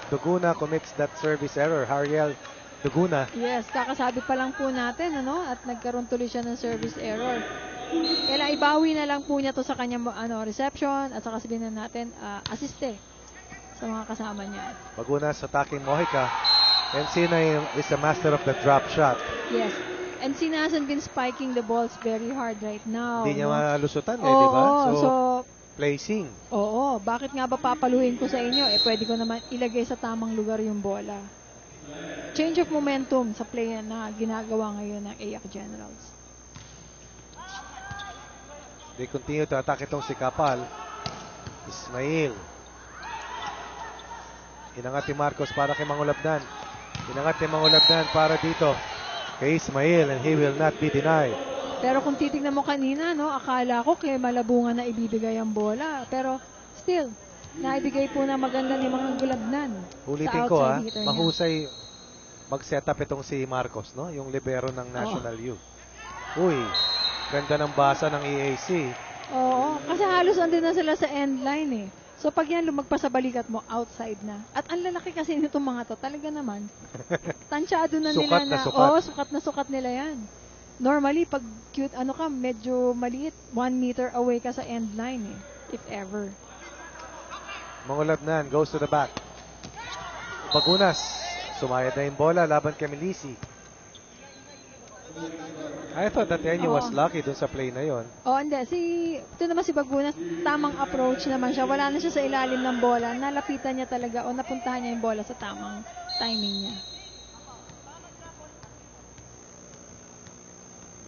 Duguna commits that service error. Hariel Duguna. Yes, kakasabi pa lang po natin, ano? At nagkaroon tuloy siya ng service error. Kailangan ibawi na lang po niya to sa kanyang reception at saka sabihin na natin assiste sa mga kasama niya. Magunas attacking Mojica. Encina is a master of the drop shot. Yes. Encina hasn't been spiking the balls very hard right now. Hindi niya malusutan Oo, di ba? So, placing. oo, bakit nga ba papaluhin ko sa inyo? Pwede ko naman ilagay sa tamang lugar yung bola. Change of momentum sa play na ginagawa ngayon ng AYAC Generals. They continue to attack itong si Kapal. Ismail. Inangat ni Marcos para kay Mangulabnan. Inangat ni Mangulabnan para dito kay Ismail, and he will not be denied. Pero kung titignan mo kanina, no, akala ko kay Malabungan na ibibigay ang bola. Pero still, naibigay po na maganda ni Mangulabnan. Ulitin ko mahusay mag-setup itong si Marcos, no? Yung libero ng National U. Uy, ganda ng basa ng EAC. Oo, kasi halos andun na sila sa end line eh. So pag yan lumagpas sa balikat mo, outside na. At ang lalaki kasi nitong mga to, talaga naman. Tansyado na Sukat nila na sukat. Oo, sukat na sukat nila yan. Normally, pag cute, medyo maliit, 1 meter away ka sa end line eh. If ever. Mangulabnan goes to the back. Bagunas. Sumayad na yung bola laban kay Melisi. I thought that Enyo was lucky dun sa play na yon. Hindi. Ito naman si Bagunas, tamang approach naman siya. Wala na siya sa ilalim ng bola. Nalapitan niya talaga o napuntahan niya yung bola sa tamang timing niya.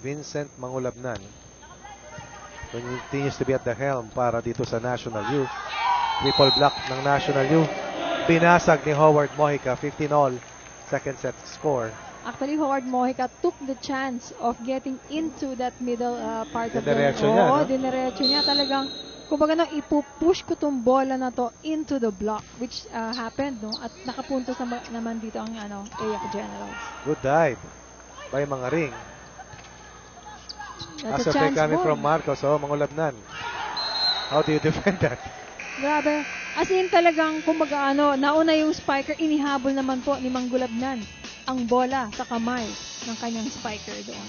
Vincent Mangulabnan continues to be at the helm para dito sa National U. Triple block ng National U. Binasag ni Howard Mojica, 15 all. Second set score. Actually, Howard Mojica took the chance of getting into that middle part of the Dinerecho niya, no? Dinerecho niya. Talagang, kumbaga ipupush ko tong bola na to into the block, which happened, no? At nakapuntos naman dito ang AYAC Generals. Good dive by Mangaring. That's As a play coming from Marcos, Mangulabnan. How do you defend that? Grabe. As in talagang, kumbaga nauna yung spiker, inihabol naman po ni Manggulabnan ang bola sa kamay ng kanyang spiker doon.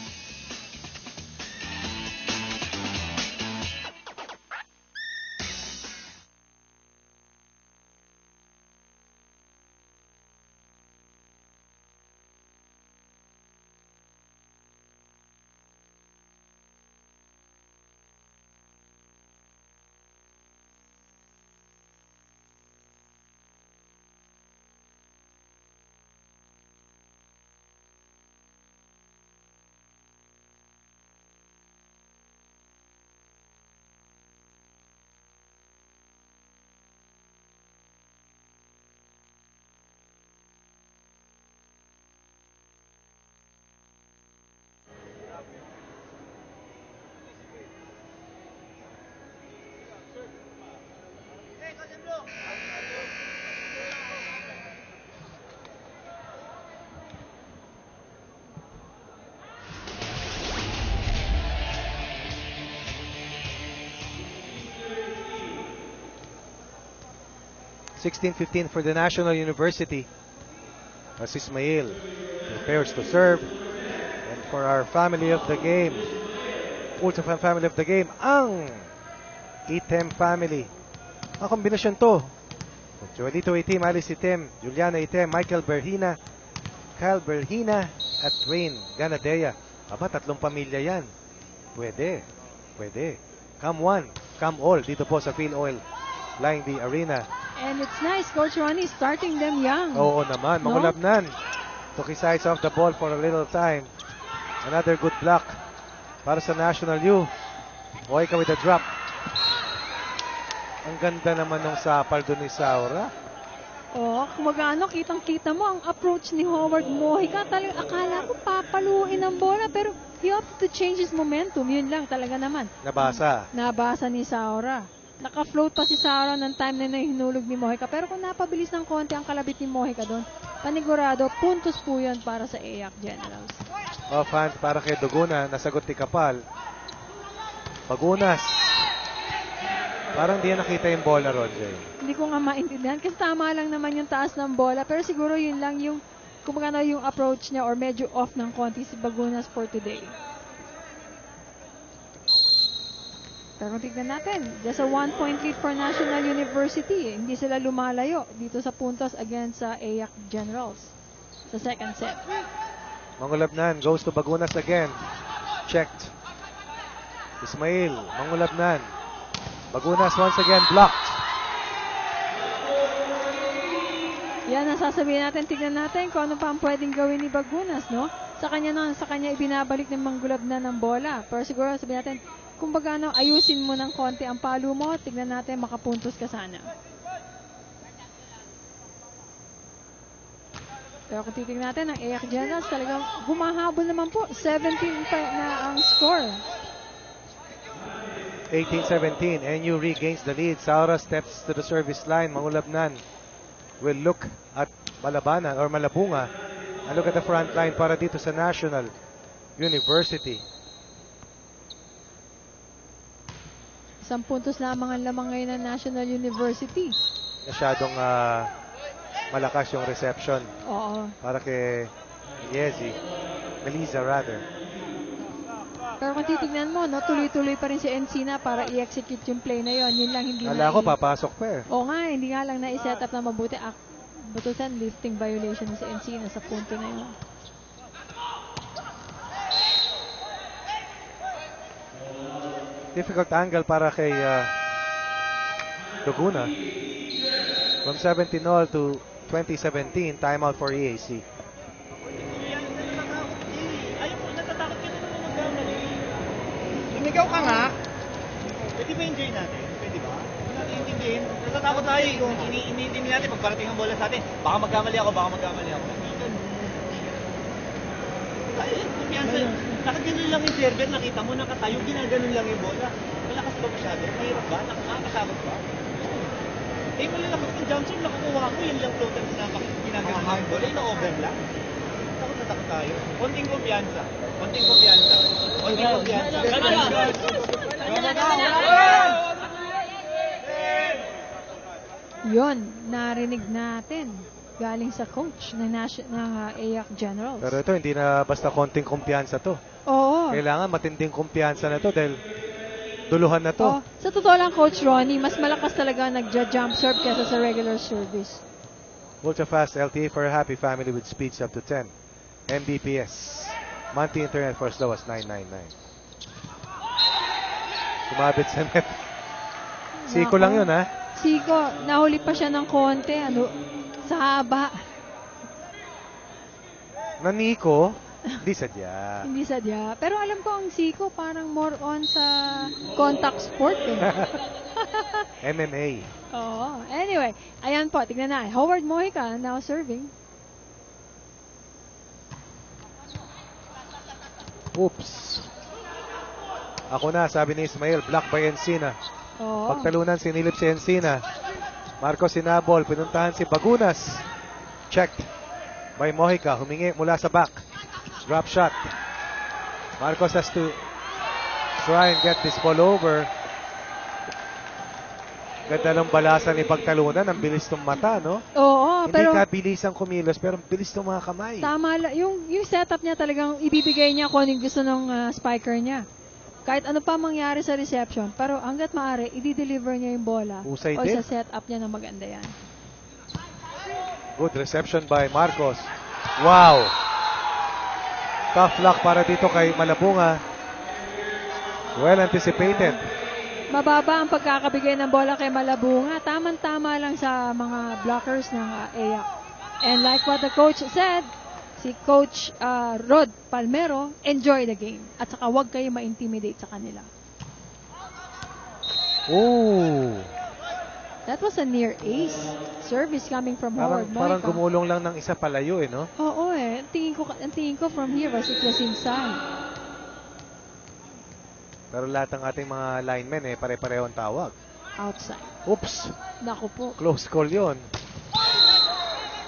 (16-15) for the National University. As Ismail prepares to serve. And for our family of the game, Ultra Fan family of the game, ang Item family. Ang kombinasyon to. Joelito Item, Alice Item, Juliana Item, Michael Berhina, Kyle Berhina, at Wayne Ganadea. Aba, 3 pamilya yan. Pwede. Come one. come all dito po sa Phil Oil Flying D Arena. And it's nice, Coach Ronnie, starting them young. Oo naman, No? Mangulabnan. Took his eyes off the ball for a little time. Another good block para sa National U. Mohika with a drop. Ang ganda naman ng sapal doon ni Saura. Oh, kumaga kitang-kita mo ang approach ni Howard Mohika. Talagang akala ko papaluin ang bola, pero he opted to change his momentum. Yun lang talaga naman. Nabasa ni Saura. Naka-float pa si Saura ng time na hinulog ni Mohika. Pero kung napabilis ng konti ang kalabit ni Mohika doon, panigurado, puntos po yun para sa AYAC Generals. Offhand para kay Duguna. Nasagot ni Kapal. Bagunas. Parang di nakita yung bola, Roger. Hindi ko nga maintindihan kasi tama lang naman yung taas ng bola. Pero siguro yun lang yung, kumagana yung approach niya or medyo off ng konti si Bagunas for today. Pero tignan natin, just a 1-point lead for National University. Hindi sila lumalayo dito sa puntos against sa AYAC Generals sa second set. Mangulabnan goes to Bagunas again. Checked. Ismail, Mangulabnan. Bagunas once again blocked. Yan ang sasabihin natin, tignan natin kung ano pa ang pwedeng gawin ni Bagunas, no? Sa kanya ibinabalik ng Mangulabnan ng bola. Pero siguro sabihin natin, kumbaga ayusin mo ng konti ang palo mo, tignan natin makapuntos ka sana. Pero kung titignan natin, ang AYAC Generals talagang humahabol naman po. 17 pa na ang score. 18-17, NU regains the lead. Saura steps to the service line. Mangulabnan will look at Malabanan or Malabunga and look at the front line para dito sa National University. 10 puntos lamang ang lamang ngayon ng National University. Masyadong malakas yung reception. Oo. Para kay Melissa rather. Pero kung titignan mo, no, tuloy-tuloy pa rin si Encina para i-execute yung play na yon. Yun lang hindi Kala ko papasok pa eh. Oo nga, hindi nga lang na-set up na mabuti. Butusan, lifting violation si Encina sa punto na yun. Difficult angle para kay Duguna. From 17-all to 2017, timeout for EAC. Ikaw ka nga. Pwede ba enjoy natin? Pwede ba? Kung natin intindihin, natatakot tayo kung iniintindi natin pag parating ang bola sa atin. Baka magkamali ako. Ay, kumpiyansa. Nakaganon lang yung server, nakita mo, nakatayo, ginaganon lang yung bola. Malakas ba masyado? Mahirap ba? Nakakasabot ba? Eh, malalakot yung jump shot, nakukuha ko, yun lang floater na ginaganon lang yung bola. Yung na-over lang. Takot tayo. Konting kumpiyansa. Yun, narinig natin galing sa coach ng AYAC Generals. Pero ito, hindi na basta konting kumpiyansa to. Oo. Kailangan matinding kumpiyansa na to dahil duluhan na to. Sa totoo lang, Coach Ronnie, mas malakas talaga nagja-jump serve kesa sa regular service. Ultra-fast LTE for a happy family with speeds up to 10 Mbps. Monthly internet for as low as $9.99. Sumabit sa net. Siko lang yun, ha? Siko, nahuli pa siya ng konti. Sa haba. Naniko, hindi sadya. Hindi sadya. Pero alam ko ang Siko parang more on sa contact sport eh. MMA. Oo. Anyway, ayan po, tignan na. Howard Mohika now serving. Oops. Ako na, sabi ni Ismail, block by Encina. Oo. Pagtalunan, sinilip si Encina. Marcos sinabol, pinuntahan si Bagunas. Checked by Mohika, humingi mula sa back. Drop shot. Marcos has to try and get this ball over. Ganda ng balasa ni pagtalunan, ang bilis ng mata, no? Oo, Hindi pero ka bilis ang kumilos, pero bilis ng mga kamay. tama, yung setup niya talagang ibibigay niya kung anong gusto ng spiker niya. Kahit ano pa mangyari sa reception, pero hanggat maaari, i-deliver niya yung bola. Husay o din. sa setup niya na maganda yan. Good reception by Marcos. Wow! Tough luck para dito kay Malabunga. Well anticipated. mababa ang pagkakabigay ng bola kay Malabunga. Tama-tama lang sa mga blockers ng AYAC. And like what the coach said, si Coach Rod Palmero, enjoy the game. At saka huwag kayo ma-intimidate sa kanila. Oh! That was a near ace. Service coming from Howard Moica. Parang gumulong lang ng isa palayo no? Oo Ang tingin ko from here was it was inside. Pero lahat ng ating mga linemen pare-pareho ang tawag. Outside. Oops! Naku po. Close call yun.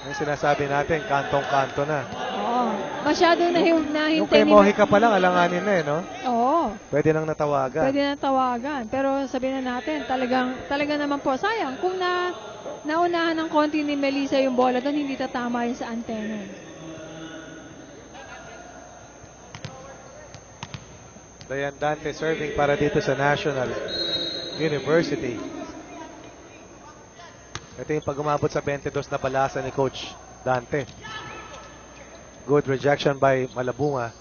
Yung sinasabi natin, kantong-kanto na. Oo. Masyado nahintay. Yung kay Mojica pa lang, alanganin na no? Oo. Pwede nang natawagan. Pwede na tawagan. Pero sabihin na natin, talaga naman po, sayang. Kung naunahan ng konti ni Melissa yung bola doon, hindi tatama yun sa antena. Dayan Dante serving para dito sa National University. Ito yung pag umabot sa 22 na balasa ni Coach Dante. Good rejection by Malabunga.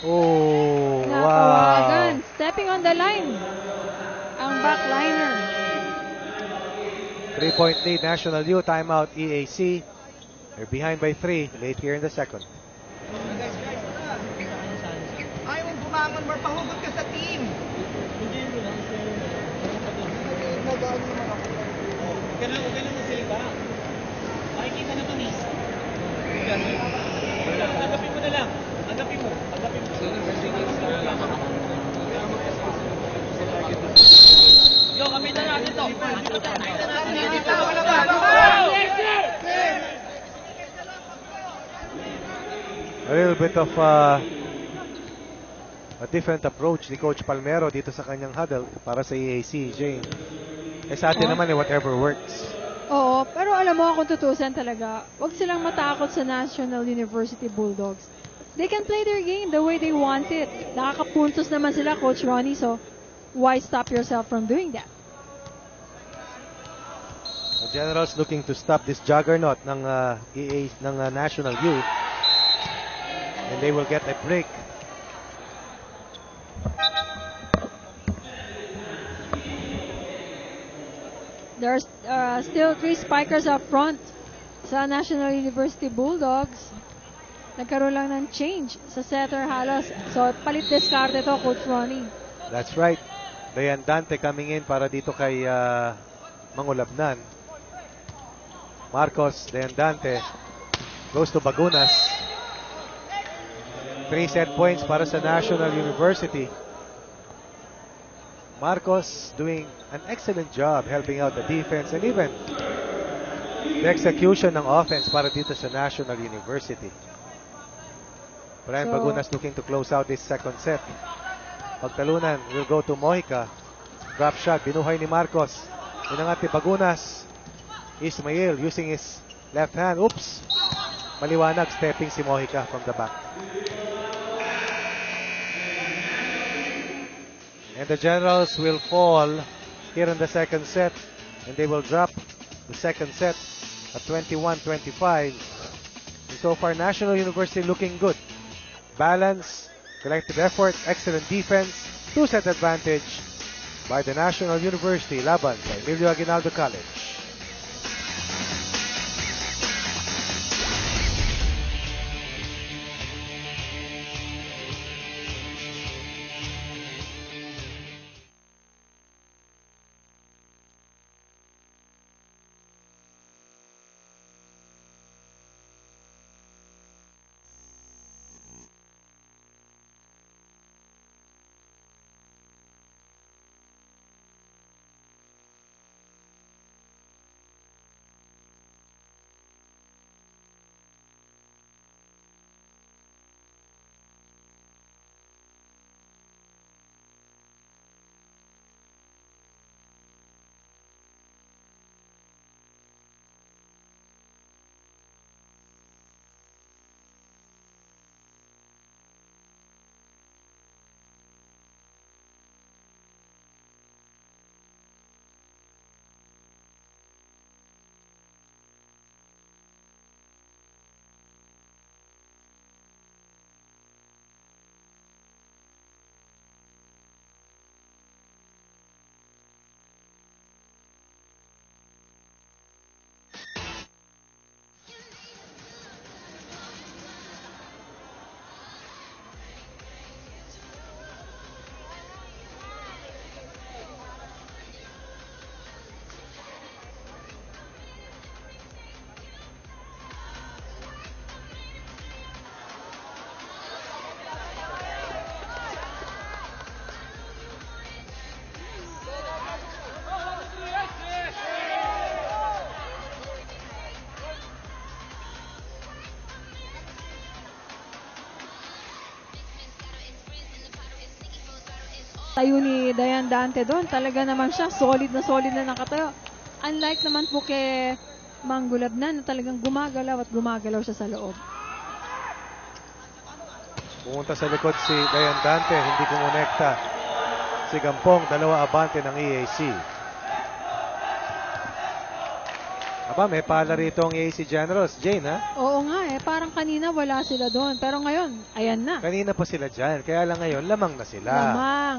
Oh, Natawagan. wow. Stepping on the line. Ang backliner. 3-point lead, National U. Timeout, EAC. They're behind by 3 late here in the second. Ayaw mong bumangon, Mar. Pahugot ka sa team. Huwag ka lang magsalita. Makikita naman Agapin mo na lang. Agapin mo. Yo, kapitan natin to. A little bit of a different approach ni Coach Palmero dito sa kanyang huddle para sa EAC, Jane. Sa atin naman whatever works. Oo, pero alam mo, kung tutusan talaga, wag silang matakot sa National University Bulldogs. They can play their game the way they want it. Nakakapuntos naman sila, Coach Ronnie, so why stop yourself from doing that? The Generals looking to stop this juggernaut ng National U. And they will get a break. There's still 3 spikers up front sa National University Bulldogs. Nagkaroon lang ng change sa setter halos. So, palit diskarte to, Coach Ronnie. That's right. Dayan Dante coming in para dito kay Mangulabnan. Marcos, Dayan Dante goes to Bagunas. 3 set points para sa National University. Marcos doing an excellent job helping out the defense and even the execution ng offense para dito sa National University. Brian Bagunas looking to close out this second set. Pagtalunan will go to Mojica. Drop shot, binuhay ni Marcos. Inangat ni Bagunas. Ismail using his left hand. Oops! Maliwanag, stepping si Mojica from the back. And the Generals will fall here in the second set. And they will drop the second set at 21-25. And so far, National University looking good. Balance, collective effort, excellent defense, 2-set advantage by the National University laban sa Emilio Aguinaldo College. tayo ni Dayan Dante doon. Talaga naman siya, solid na nakatayo. Unlike naman po kay Manggulabnan na talagang gumagalaw at gumagalaw siya sa loob. Pumunta sa likod si Dayan Dante, hindi kumonekta. Si Gampong, dalawa abante ng EAC. Aba, may pala rito ang EAC Generals. Jane, ha? Oo nga parang kanina wala sila doon. Pero ngayon, ayan na. Kanina pa sila dyan, kaya lang ngayon, lamang na sila. Lamang.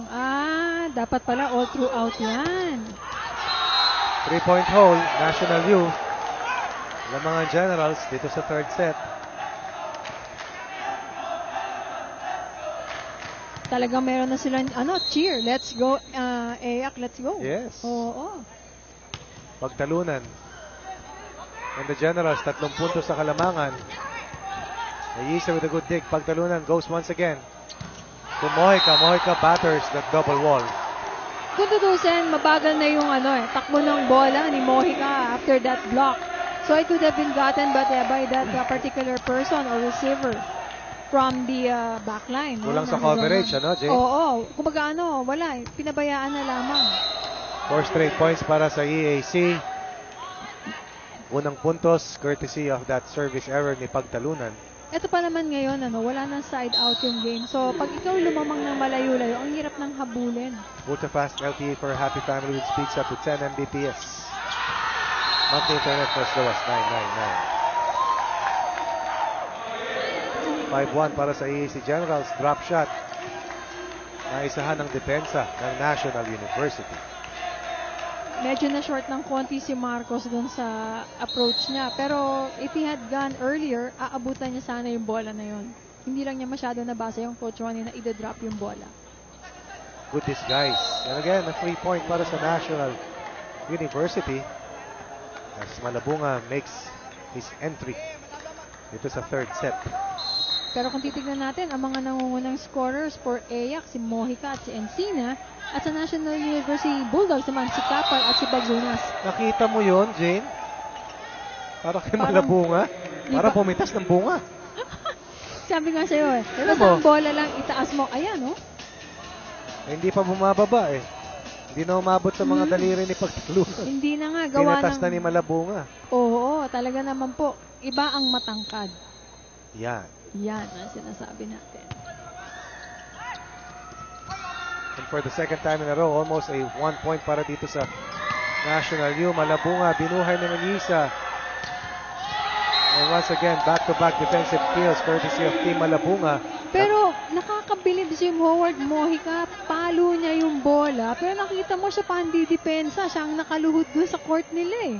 Dapat pala all throughout yan. 3-point hole, National U. Lamang ang Generals dito sa third set. Talagang meron na silang, cheer. Let's go, Ayak, let's go. Yes. Oo. Pagtalunan. And the Generals, 3 puntos sa kalamangan. Ayisa with a good dig. Pagtalunan goes once again to Mojica. Mojica batters that double wall. Kung tutusin, mabagal na yung takbo ng bola ni Mojica after that block. So it could have been gotten by that particular person or receiver from the backline. Kulang sa coverage, Jay? Oo. Kumbaga wala pinabayaan na lamang. 4 straight points para sa EAC. Unang puntos, courtesy of that service error ni Pagtalunan. Ito pa naman ngayon, wala nang side out yung game. So, pag ikaw lumamang ng malayo-layo, ang hirap ng habulin. Ultra fast LTE for a happy family with speeds up to 10 Mbps. Monthly internet for as low as 999. 5-1 para sa EAC Generals. Drop shot. Naisahan ng depensa ng National University. Medyo na short ng konti si Marcos dun sa approach niya. Pero if he had gone earlier, aabutan niya sana yung bola na yun. Hindi lang niya masyado nabasa yung coach Ronnie na i-drop yung bola. Good disguise. And again, a 3-point para sa National University as Malabunga makes his entry dito sa third set. Pero kung titignan natin, ang mga nangungunang scorers for Ayak, si Mojica at si Encina, at sa National University Bulldogs naman si Kapal at si Bagunas. Nakita mo yon, Jane? Para kay Malabunga. Para pumitas ng bunga. Sabi nga sa'yo Ano basta mo? ang bola lang itaas mo. Ayan, Hindi pa bumababa Hindi na umabot sa mga daliri ni Pagtalunan. Hindi na nga, gawa Pinatas na ni Malabunga. Oo, talaga naman po. Iba ang matangkad. Yan. Yan ang sinasabi natin. And for the second time in a row, almost a 1 point para dito sa National U. Malabunga, binuhay ni Manisa. And once again, back-to-back defensive kills courtesy of Team Malabunga. Pero nakakabilib si Howard Mojica. Palo niya yung bola. Pero nakita mo siya pandidepensa. Siya ang nakaluhod doon sa court nila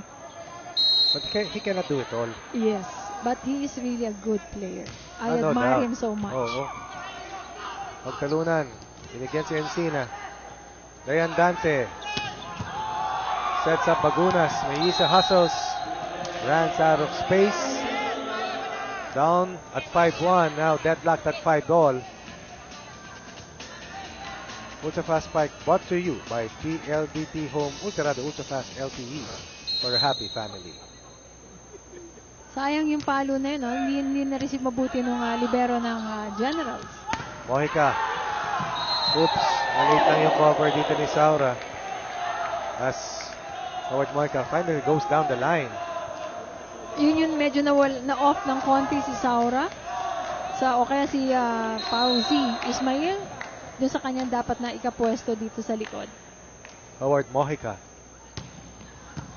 But he cannot do it all. Yes, but he is really a good player. I admire him so much. Oo. Pagtalunan. Binigyan si Encina. Dayan Dante. Sets up Bagunas. Mayisa hustles. Runs out of space. Down at 5-1. Now deadlocked at 5-all. Ultra Fast Spike brought to you by PLDT Home Ultra Fast LTE for a happy family. Sayang yung palo na yun. Hindi na-receive mabuti nung libero ng Generals. Mojica. Oops. Maliit lang yung cover dito ni Saura. As Howard Mojica finally goes down the line. Yun medyo na-off ng konti si Saura. O kaya si Fauzi Ismail. Doon sa kanyang dapat na ikapwesto dito sa likod. Howard Mojica.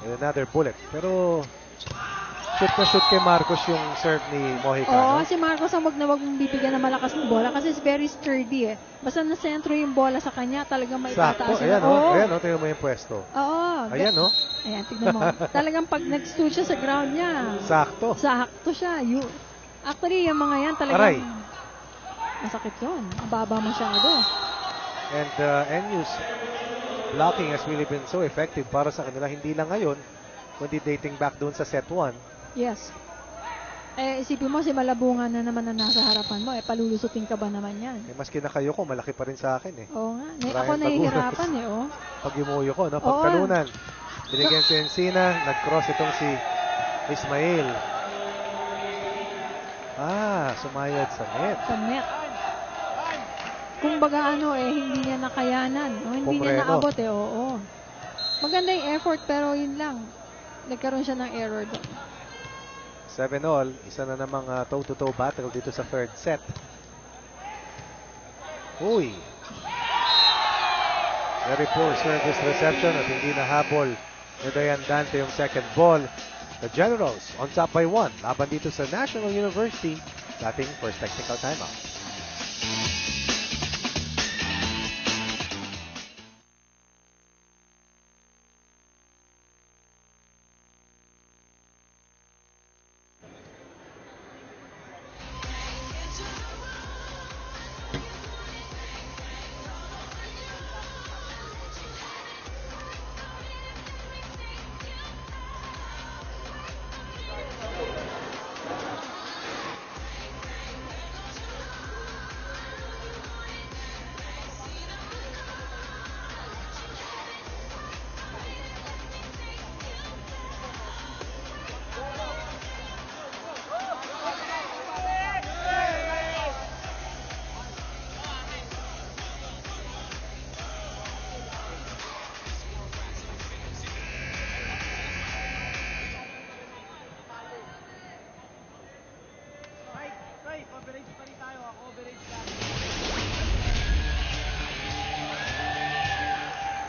And another bullet. Pero shoot na shoot kay Marcos yung serve ni Mojica. Oo, si Marcos ang wag mong bibigyan ng malakas ng bola kasi is very sturdy Basta na sentro yung bola sa kanya, talagang maitataas. Sakto. Ayan tingnan mo yung pwesto. Oo. Ayan Ayan, tignan mo. Talagang pag nag-stood siya sa ground niya. Sakto. Sakto siya. Actually, yung mga yan talagang Aray. masakit yun. Mababa masyado. And NU's blocking has really been so effective para sa kanila. Hindi lang ngayon, kundi dating back doon sa set 1. Yes. Isipin mo, si Malabunga na naman na nasa harapan mo. Palulusutin ka ba naman yan? Maski na kayo ko, malaki pa rin sa akin Oo nga. Brian Ako nahihirapan Pag yumuyo ko, pagtalunan. Binigyan si Encina, nag-cross itong si Ismail. Sumayad sa net. Sa net. kumbaga hindi niya nakayanan. Hindi niya naabot oo. Maganda yung effort pero yun lang. Nagkaroon siya ng error doon. 7-all, isa na namang toe-to-toe battle dito sa third set. Uy! Very poor service reception at hindi nahabol ni Dayan Dante yung second ball. The Generals on top by 1. Laban dito sa National University. Dating first technical timeout.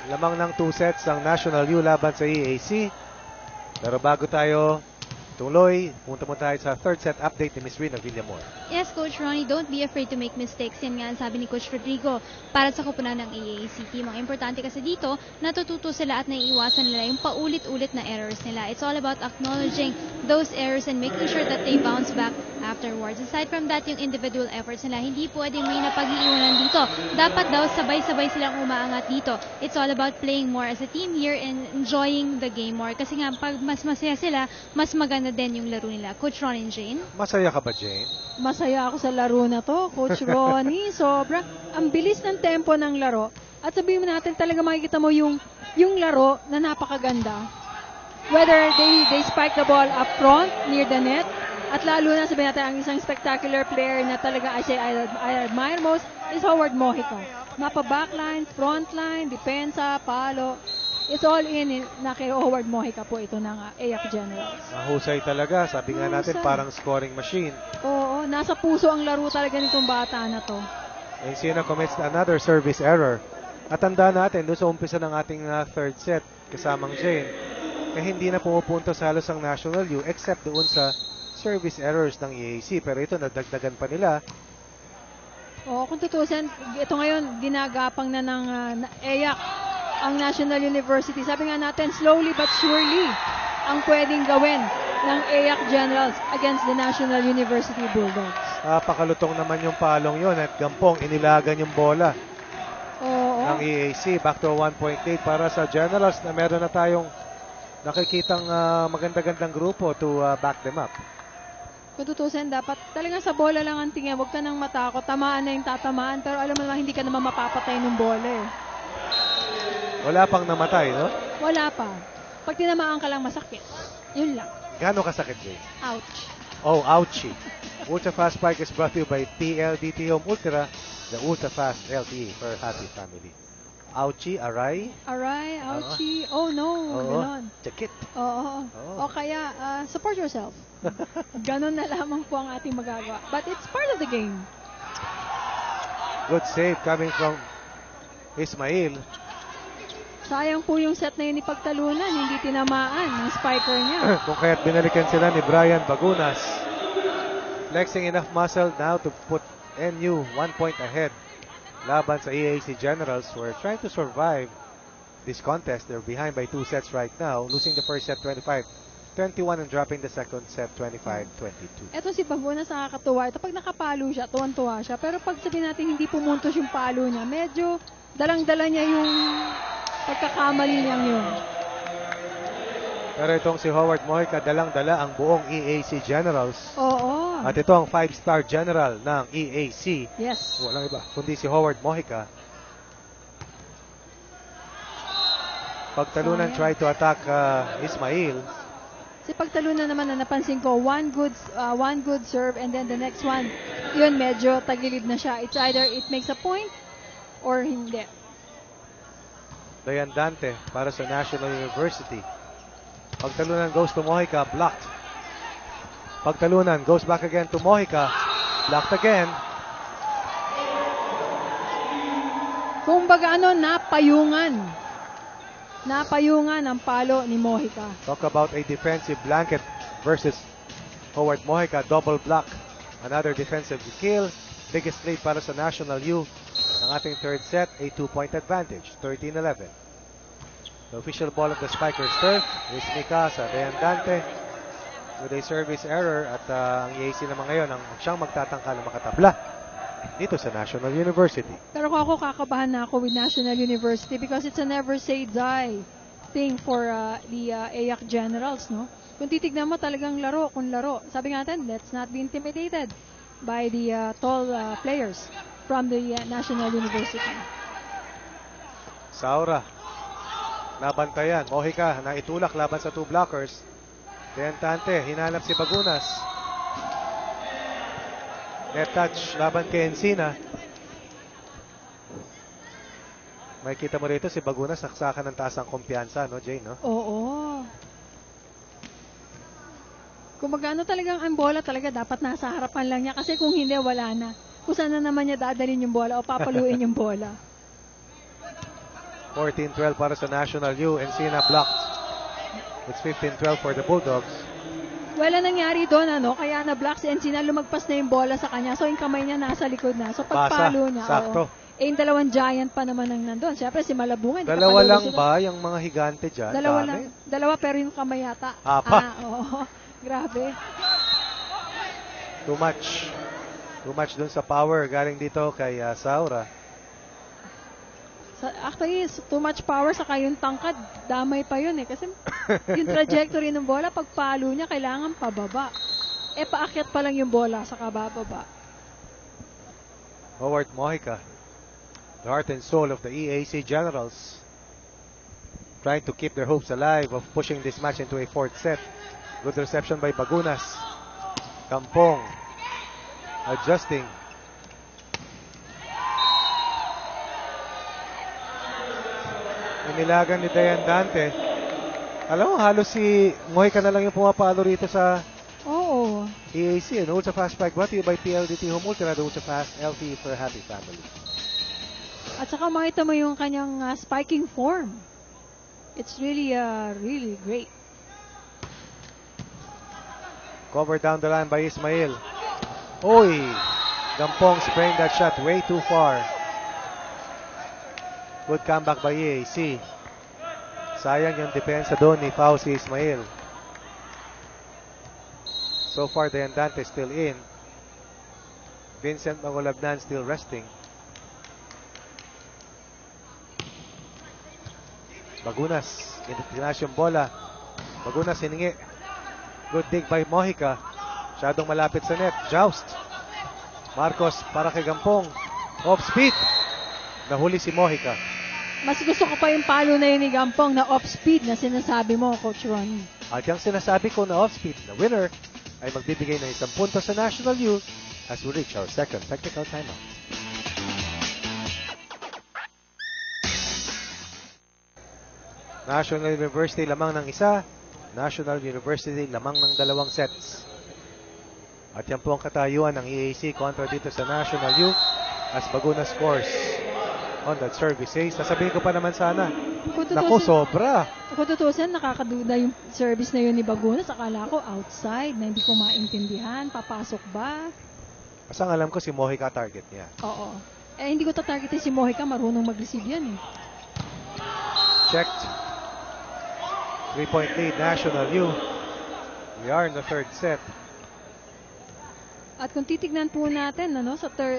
Lamang ng 2 sets ang National U laban sa EAC. Pero bago tayo tuloy, punta mo tayo sa third set update ni Miss Rina Villamor. Yes, Coach Ronnie, don't be afraid to make mistakes. Yan nga ang sabi ni Coach Rodrigo para sa koponan ng EAC team. Ang importante kasi dito, natututo sila at naiiwasan nila yung paulit-ulit na errors nila. It's all about acknowledging those errors and making sure that they bounce back afterwards. Aside from that, yung individual efforts nila, hindi pwedeng may napag-iiwanan dito. Dapat daw sabay-sabay silang umaangat dito. It's all about playing more as a team here and enjoying the game more. Kasi nga, pag mas masaya sila, mas maganda din yung laro nila. Coach Ronnie and Jane? Masaya ka ba, Jane? Masaya ako sa laro na to, Coach Ronnie. Sobra. Ang bilis ng tempo ng laro. At sabihin mo natin, talaga makikita mo yung laro na napakaganda. Whether they spike the ball up front, near the net, at lalo na sabihin natin, ang isang spectacular player na talaga I admire most is Howard Mojica. Mapa backline, frontline, depensa, palo. It's all in na kay Howard Mojica po ito ng AIAC Generals. Mahusay talaga. Sabi nga natin, parang scoring machine. Oo, nasa puso ang laro talaga nitong bata na to. Encina commits another service error. At tanda natin, doon sa umpisa ng ating third set, kasamang Jane, hindi na pumupunto sa halos ang National U except doon sa service errors ng EAC. Pero ito, nadagdagan pa nila. Oo, kung tutusin, ito ngayon, ginagapang na ng AIAC ang National University. Sabi nga natin, slowly but surely ang pwedeng gawin ng AIAC Generals against the National University Bulldogs. Pakalutong naman yung palong yon at gampong inilagan yung bola ng EAC. Back to 1.8 para sa Generals na meron na tayong nakikitang maganda-gandang grupo to back them up. Kung tutusin, dapat talagang sa bola lang ang tingin. Huwag ka nang matakot. Tamaan na yung tatamaan. Pero alam mo naman, hindi ka naman mapapatay ng bola eh. Wala pang namatay, no? Wala pa. Pag tinamaan ka lang, masakit. Yun lang. Gaano kasakit, Jay? Ouch. Oh, ouchie. Ultra Fast Spike is brought to you by PLDT Home Ultra, the Ultra Fast LTE for happy family. Ouchie, aray? Aray, ouchie. Oh no, ganon. Check it. Oo. O kaya, support yourself. Ganon na lamang po ang ating magagawa. But it's part of the game. Good save coming from Ismail. Sayang po yung set na yun ni Pagtalunan, hindi tinamaan ng spiker niya. Kung kaya't binalikan sila ni Brian Bagunas. Flexing enough muscle now to put NU 1 point ahead. Laban sa EAC Generals who are trying to survive this contest. They're behind by 2 sets right now, losing the first set 25-21 and dropping the second set 25-22. Eto si Bagunas nakakatuwa. Ito pag nakapalo siya, tuwan-tuwa siya. Pero pag sabihin natin hindi pumuntos yung palo niya, medyo dalang-dala niya yung pagkakamali niyang yun. Pero itong si Howard Mojica, dalang-dala ang buong EAC Generals. Oo. At ito ang 5-star general ng EAC. Yes. Walang iba, kundi si Howard Mojica. Pagtalunan, try to attack Ismail. Si Pagtalunan naman na napansin ko, one good serve and then the next one, yun medyo tagilid na siya. It's either it makes a point or hindi. Dayan Dante para sa National University. Pagtalunan goes to Mojica, blocked. Pagtalunan goes back again to Mojica, blocked again. Kumbaga napayungan. Napayungan ang palo ni Mojica. Talk about a defensive blanket versus Howard Mojica, double block. Another defensive kill. Biggest lead para sa National U. Ang ating third set, a 2-point advantage, 13-11. The official ball of the Spikers turf is Mikasa Dayan Dante with a service error at ang EAC naman ngayon ang siyang magtatangka na makatabla dito sa National University. Pero kung ako, kakabahan na ako with National University because it's a never say die thing for the AYAC Generals, no? Kung titignan mo talagang laro kung laro. Sabi nga natin, let's not be intimidated by the tall players from the National University. Saura, nabantayan. Mojica, naitulak laban sa two blockers. Dayan Dante, hinanap si Bagunas. Net touch laban kay Encina. May kita mo rito si Bagunas naksakan ng taas ang kumpiyansa, no, Jane, no? Oo. Kung magano talagang ang bola talaga dapat nasa harapan lang niya kasi kung hindi wala na. Kung saan na naman niya dadalhin yung bola o papaluin yung bola. 14-12 para sa National U. Encina blocked. It's 15-12 for the Bulldogs. Wala nangyari doon, kaya na-block si Encina, lumagpas na yung bola sa kanya. So, yung kamay niya nasa likod na. So, pagpalo niya. Sakto. Yung dalawang giant pa naman ang nandun. Siyempre, si Malabungan. Dalawa lang ba yung mga higante dyan? Dalawa lang. Dalawa pero yung kamay yata. Apa. Oo. Grabe. Too much. Too much dun sa power galing dito kay Saura. Actually, too much power saka yung tangkad. Damay pa yun Kasi yung trajectory ng bola, pagpalo niya, kailangan pababa. Paakyat pa lang yung bola, saka bababa. Howard Mojica, the heart and soul of the EAC Generals, trying to keep their hopes alive of pushing this match into a fourth set. Good reception by Bagunas. Kampong adjusting. Inilagan ni Dayan Dante. Alam mo, halos si Mojica na lang yung pumapalo rito sa EAC. An ultra fast spike brought to you by PLDT Home Ultra, the ultra fast LTE for a happy family. At saka makita mo yung kanyang spiking form. It's really, really great. Cover down the line by Ismail. Oy! Gampong sprained that shot way too far. Good comeback by EAC. Sayang yung depensa doon ni Fauci Ismail. So far, Dayan Dante still in. Vincent Mangolabnan still resting. Bagunas. Tinaas yung bola. Bagunas hiningi. Good dig by Mojica. Masyadong malapit sa net. Joust. Marcos para kay Gampong. Off speed. Nahuli si Mojica. Mas gusto ko pa yung palo na yun ni Gampong na off speed na sinasabi mo, Coach Ronnie. At yung sinasabi ko na off speed, the winner ay magbibigay ng 1 punto sa National U as we reach our second technical timeout. National University lamang ng isa. National University lamang ng 2 sets. At yan po ang katayuan ng EAC kontra dito sa National U as Bagunas scores on that service. Sasabihin ko pa naman sana, naku, sobra. Kung tutusin, nakakaduda yung service na yun ni Bagunas. Akala ko outside, na hindi ko maintindihan. Papasok ba? Kasi ang alam ko si Mojica target niya. Oo. Hindi ko tatargetin si Mojica. Marunong mag-receive yan Checked. 3-point lead, National U. We are in the third set. At kung titignan po natin,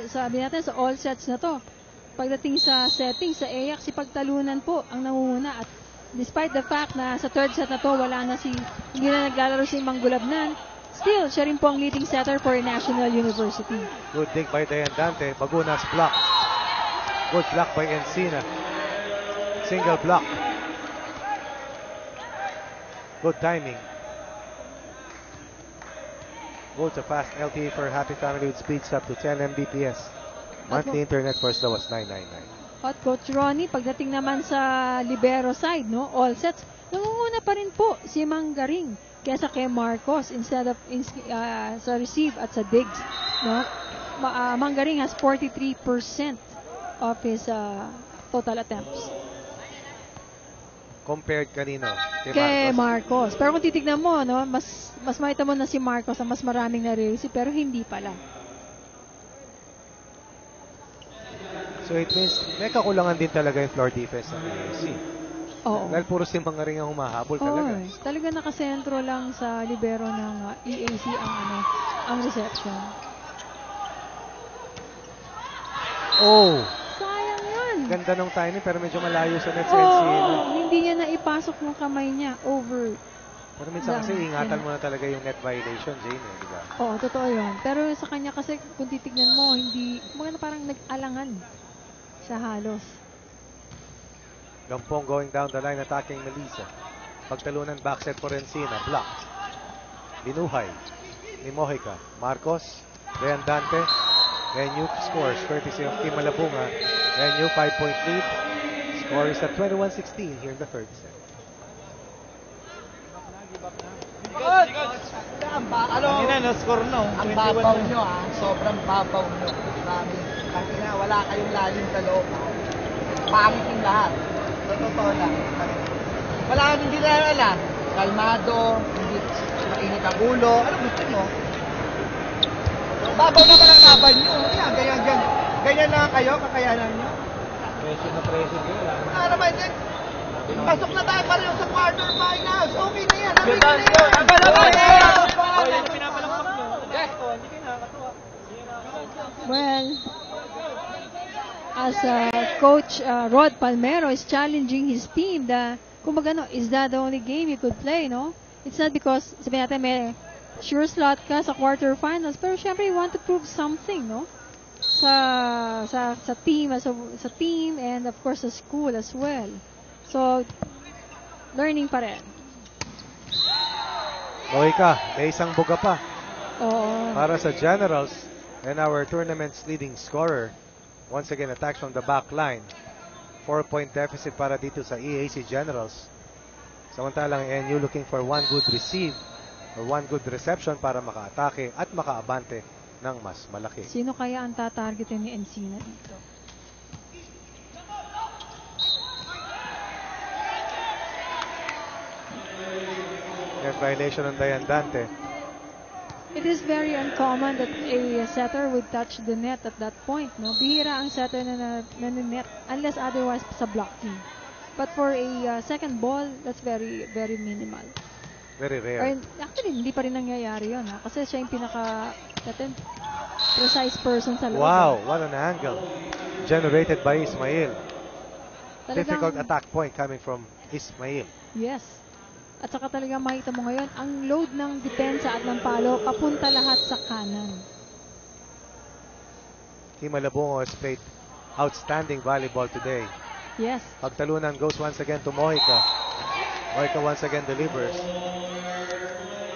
sabi natin sa all sets na to, pagdating sa setting, sa AYAC, si Pagtalunan po ang nangunguna. At despite the fact na sa third set na to, hindi na naglalaro si Mangolabnan, still, siya rin po ang leading setter for National University. Good dig by Dayan Dante. Bagunas block. Good block by Encina. Single block. Good timing. Ultra fast LTE for happy family with speeds up to 10 Mbps. Monthly internet for as low as $9.99. At Coach Ronnie, pagdating naman sa libero side, no, all sets, nangunguna pa rin po si Manggaring kesa kay Marcos instead of sa receive at sa digs, no. Manggaring has 43% of his total attempts. Compared kanino? Kay Marcos. Pero kung titignan mo, no, mas makita mo na si Marcos ang mas maraming nare-receive, pero hindi pala. So it means may kakulangan din talaga yung floor defense ng EAC. Oo. Dahil puro si Manggaring ang humahabol talaga. Talaga nakasentro lang sa libero ng EAC ang reception. Oh! Sayang yan. Ganda nung timing pero medyo malayo sa net sense. Hindi niya naipasok ng kamay niya over. Pero minsan kasi ingatan mo na talaga yung net violation, Jane, di ba? Oo, totoo yun. Pero sa kanya kasi kung titignan mo, hindi, kumbaga parang nag-alangan siya halos. Gampong going down the line, attacking Melissa. Pagtalunan, backset for Encina. Block. Binuhay ni Mojica. Marcos. Ryan Dante. Renyu scores courtesy of Kim Malabunga. Renyu 5-point lead. Score is at 21-16 here in the third set. Na-score na. Ang babaw nyo, sobrang babaw nyo. Grabe. Kasi na, wala kayong lalim sa loob. Pangit yung lahat. Totoo lang. Wala kang hindi na alam. Kalmado, hindi mainit ang ulo. Ano gusto nyo? Babaw naman ang laban nyo. Yan, ganyan na kayo, kakayanan nyo. Pressure na pressure kayo. Wala naman yan. Pasok na tayo pareho sa quarterfinals. Okay na yan. Well, as Coach Rod Palmero is challenging his team, kumbaga, no, is that the only game you could play, no? It's not because, sabi natin, may sure slot ka sa quarterfinals, pero syempre you want to prove something, no? Sa team, sa team, and of course sa school as well. So, learning pa rin. Mojica, may isang buga pa. Oo. Para sa Generals and our tournament's leading scorer. Once again, attacks from the back line. 4-point deficit para dito sa EAC Generals. Samantalang NU looking for one good receive or one good reception para maka-atake at maka-abante ng mas malaki. Sino kaya ang tatargetin ni Encina dito? Net violation on Dayan Dante. It is very uncommon that a setter would touch the net at that point, no? Bihira ang setter na net unless otherwise sa blocking. But for a second ball, that's very, very minimal. Very rare. Or, actually, hindi pa rin nangyayari yun, ha? Kasi siya yung precise person sa loob. Wow, what an angle. Generated by Ismail. Talagang, Difficult attack point coming from Ismail. yes. At saka talagang makita mo ngayon, ang load ng depensa at ng palo, papunta lahat sa kanan. Team Malabungo has played outstanding volleyball today. Yes. Pagtalunan goes once again to Mojica. Mojica once again delivers.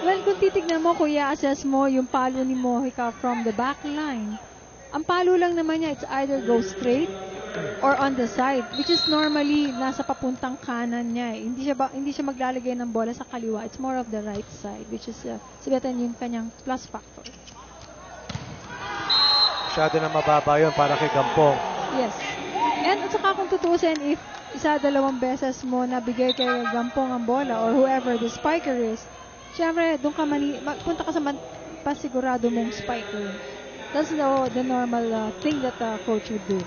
Well, kung titignan mo, kuya, assess mo yung palo ni Mojica from the back line, ang palo lang naman niya, it's either go straight or on the side, which is normally nasa papuntang kanan niya. Hindi siya maglalagay ng bola sa kaliwa. It's more of the right side, which is sabihin yung kanyang plus factor. Masyado na mababa yun para kay Gampong. Yes. And at saka kung tutusin, if isa-dalawang beses mo nabigay kay Gampong ang bola or whoever the spiker is, syempre, doon ka punta ka sa pasigurado mong spiker. That's the normal thing that the coach would do.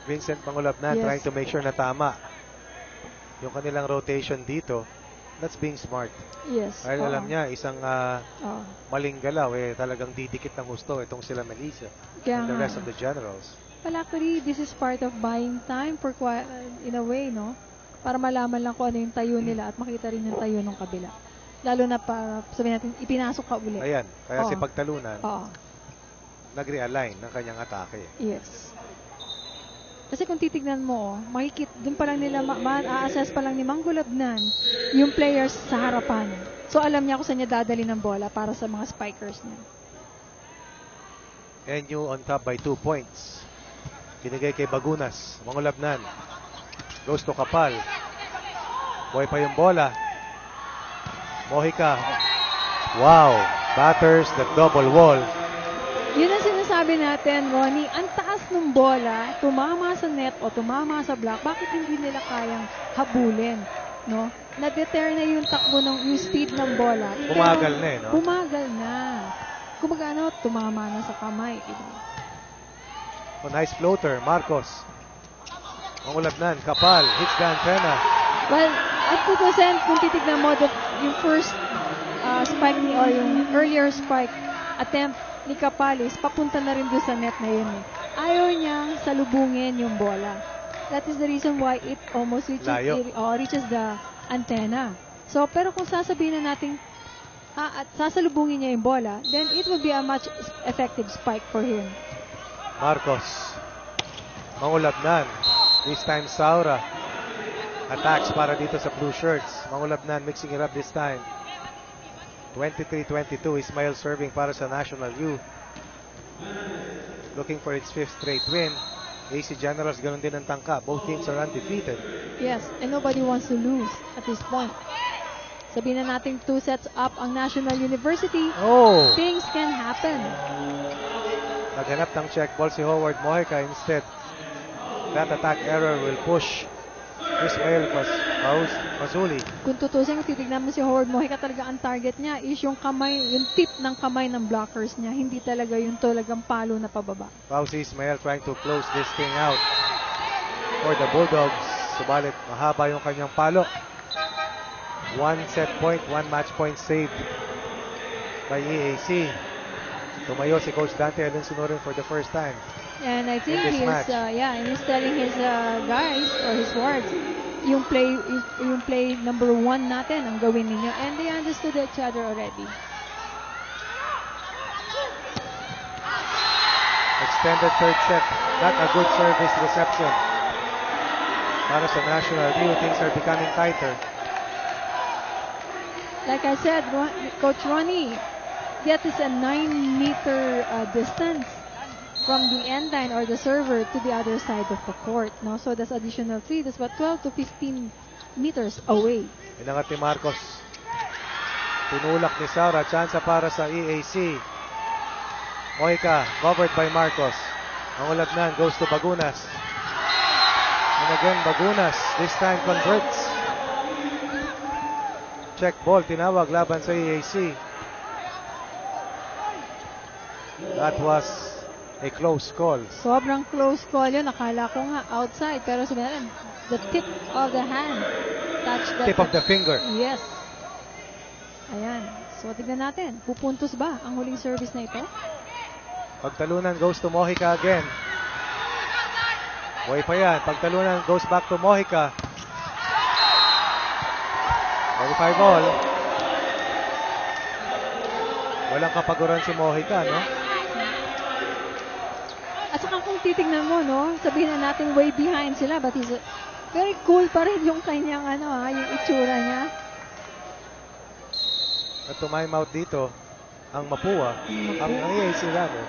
Vincent Mangulabnan Yes. trying to make sure na tama yung kanilang rotation dito. That's being smart. Yes. Dahil alam niya, isang Oo. maling galaw, talagang didikit ng gusto itong sila Melissa Kaya and the nga. rest of the Generals. Well, actually, this is part of buying time for in a way, no? Para malaman lang kung ano yung tayo nila at makita rin yung tayo ng kabila. Lalo na para, sabihin natin, ipinasok ka ulit. Ayan, kaya si Oo. Pagtalunan, Oo. nag-realign ng kanyang atake. Yes. Kasi kung titignan mo, makikita, dun pa lang nila, ma-assess pa lang ni Manggulabnan yung players sa harapan. So alam niya kung saan niya dadali ng bola para sa mga spikers niya. NU on top by 2 points. Binigay kay Bagunas. Manggulabnan. Goes to Kapal. Buhay pa yung bola. Mojica. Wow. Batters the double wall. Yun ang sinasabi natin, Ronnie. Ang taas ng bola, tumama sa net o tumama sa block, bakit hindi nila kayang habulin? No? Na-deter na yung takbo yung speed ng bola. Bumagal na no? Bumagal na. Kumbaga tumama na sa kamay. Oh, nice floater, Marcos. Manggulabnan, Kapal, hits the antenna. Well, at 2%, kung titignan mo, yung first spike or yung earlier spike attempt ni Kapalis, papunta na rin doon sa net na yun. Ayaw niyang salubungin yung bola. That is the reason why it almost reaches the antenna. So, pero kung sasabihin na natin at sasalubungin niya yung bola, then it will be a much effective spike for him. Marcos. Manggulabnan. This time Saura. Attacks para dito sa blue shirts. Manggulabnan mixing it up this time. 23-22. Ismail serving para sa National U. Looking for its 5th straight win. AC Generals ganun din ang tangka. Both teams are undefeated. Yes, and nobody wants to lose at this point. Sabihin na natin 2 sets up ang National University. Oh! Things can happen. Naghanap ng check ball si Howard Mojica. Instead, that attack error will push Ismail Mazuli. Kung tutusin, kung titignan mo si Howard Mojica, talaga ang target niya is yung kamay, yung tip ng kamay ng blockers niya. Hindi talaga yung talagang palo na pababa. Pausi Ismail trying to close this thing out for the Bulldogs. Subalit, mahaba yung kanyang palo. 1 set point, 1 match point saved by EAC. Tumayo si Coach Dante Alensunorin for the first time. And I think In this he's match. and he's telling his guys or his wards, yung play number 1 natin ang gawin ninyo, and they understood each other already. Extended third set. Not a good service reception. Para sa National U, things are becoming tighter. Like I said, Coach Ronnie, that is a 9-meter distance from the end line or the server to the other side of the court. No? So that's additional 3. That's about 12 to 15 meters away. Inangat ni Marcos. Tinulak ni Saura. Chance para sa EAC. Mojica, covered by Marcos. Manggulabnan goes to Bagunas. And again, Bagunas. This time converts. Check ball. Tinawag laban sa EAC. That was a close call. Sobrang close call yun. Akala ko nga outside. Pero sabi natin, the tip of the hand touched the Tip of the finger. Yes. Ayan. So, tignan natin. Pupuntos ba ang huling service na ito? Pagtalunan goes to Mojica again. Buhay pa yan. Pagtalunan goes back to Mojica. 45 all. Walang kapaguran si Mojica, no? At saka kung titignan mo, no, sabihin na natin way behind sila, but he's very cool pa rin yung kanyang, yung itsura niya. At time out dito, ang Mapua, ang EAC Runner.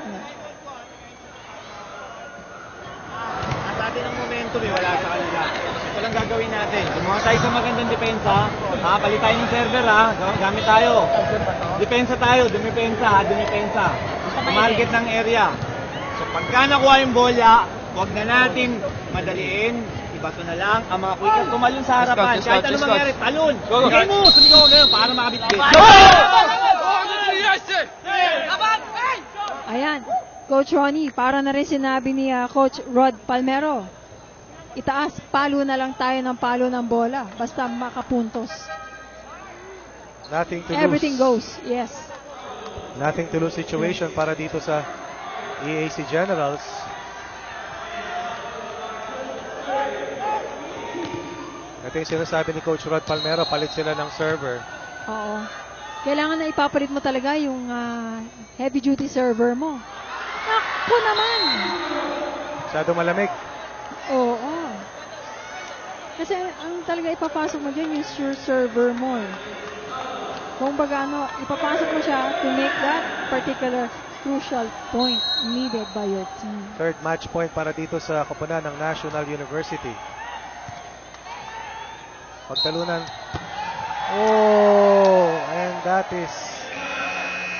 Ang atin ng momentum wala sa kanila. Ito lang gagawin natin. Gumawa tayo sa magandang depensa. Palit tayo ng server gamit tayo. Depensa tayo, dumipensa. Market ng area. So pagka nakuha yung bola, huwag na natin madaliin. Ibato na lang ang mga quickers tumalon sa harapan. Kahit ano mangyari, talon. Bigay mo, sumigaw ngayon para makabitbit. Ayan, Coach Ronnie, para na rin sinabi ni Coach Rod Palmero, itaas, palo na lang tayo ng palo ng bola, basta makapuntos. Nothing to Everything lose. goes, yes. Nothing to lose situation para dito sa EAC Generals. Ito yung sinasabi ni Coach Rod Palmero, palit sila ng server. Oo. Kailangan na ipapalit mo talaga yung heavy-duty server mo. Naku naman! Masyado malamig. Oo. Kasi ang talaga ipapasok mo dyan yung sure server mo. Kung baga ipapasok mo siya to make that particular crucial point needed by your team. Third match point para dito sa koponan ng National University. Pagtalunan. Oh, and that is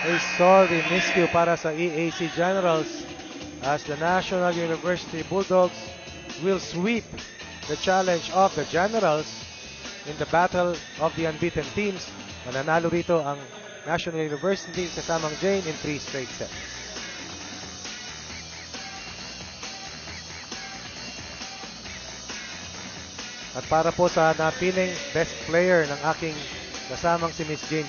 a sorry miscue para sa EAC Generals as the National University Bulldogs will sweep the challenge of the Generals in the battle of the unbeaten teams. Mananalo rito ang National University kasamang Jane in 3 straight sets. At para po sa napiling best player ng aking kasamang si Miss Jane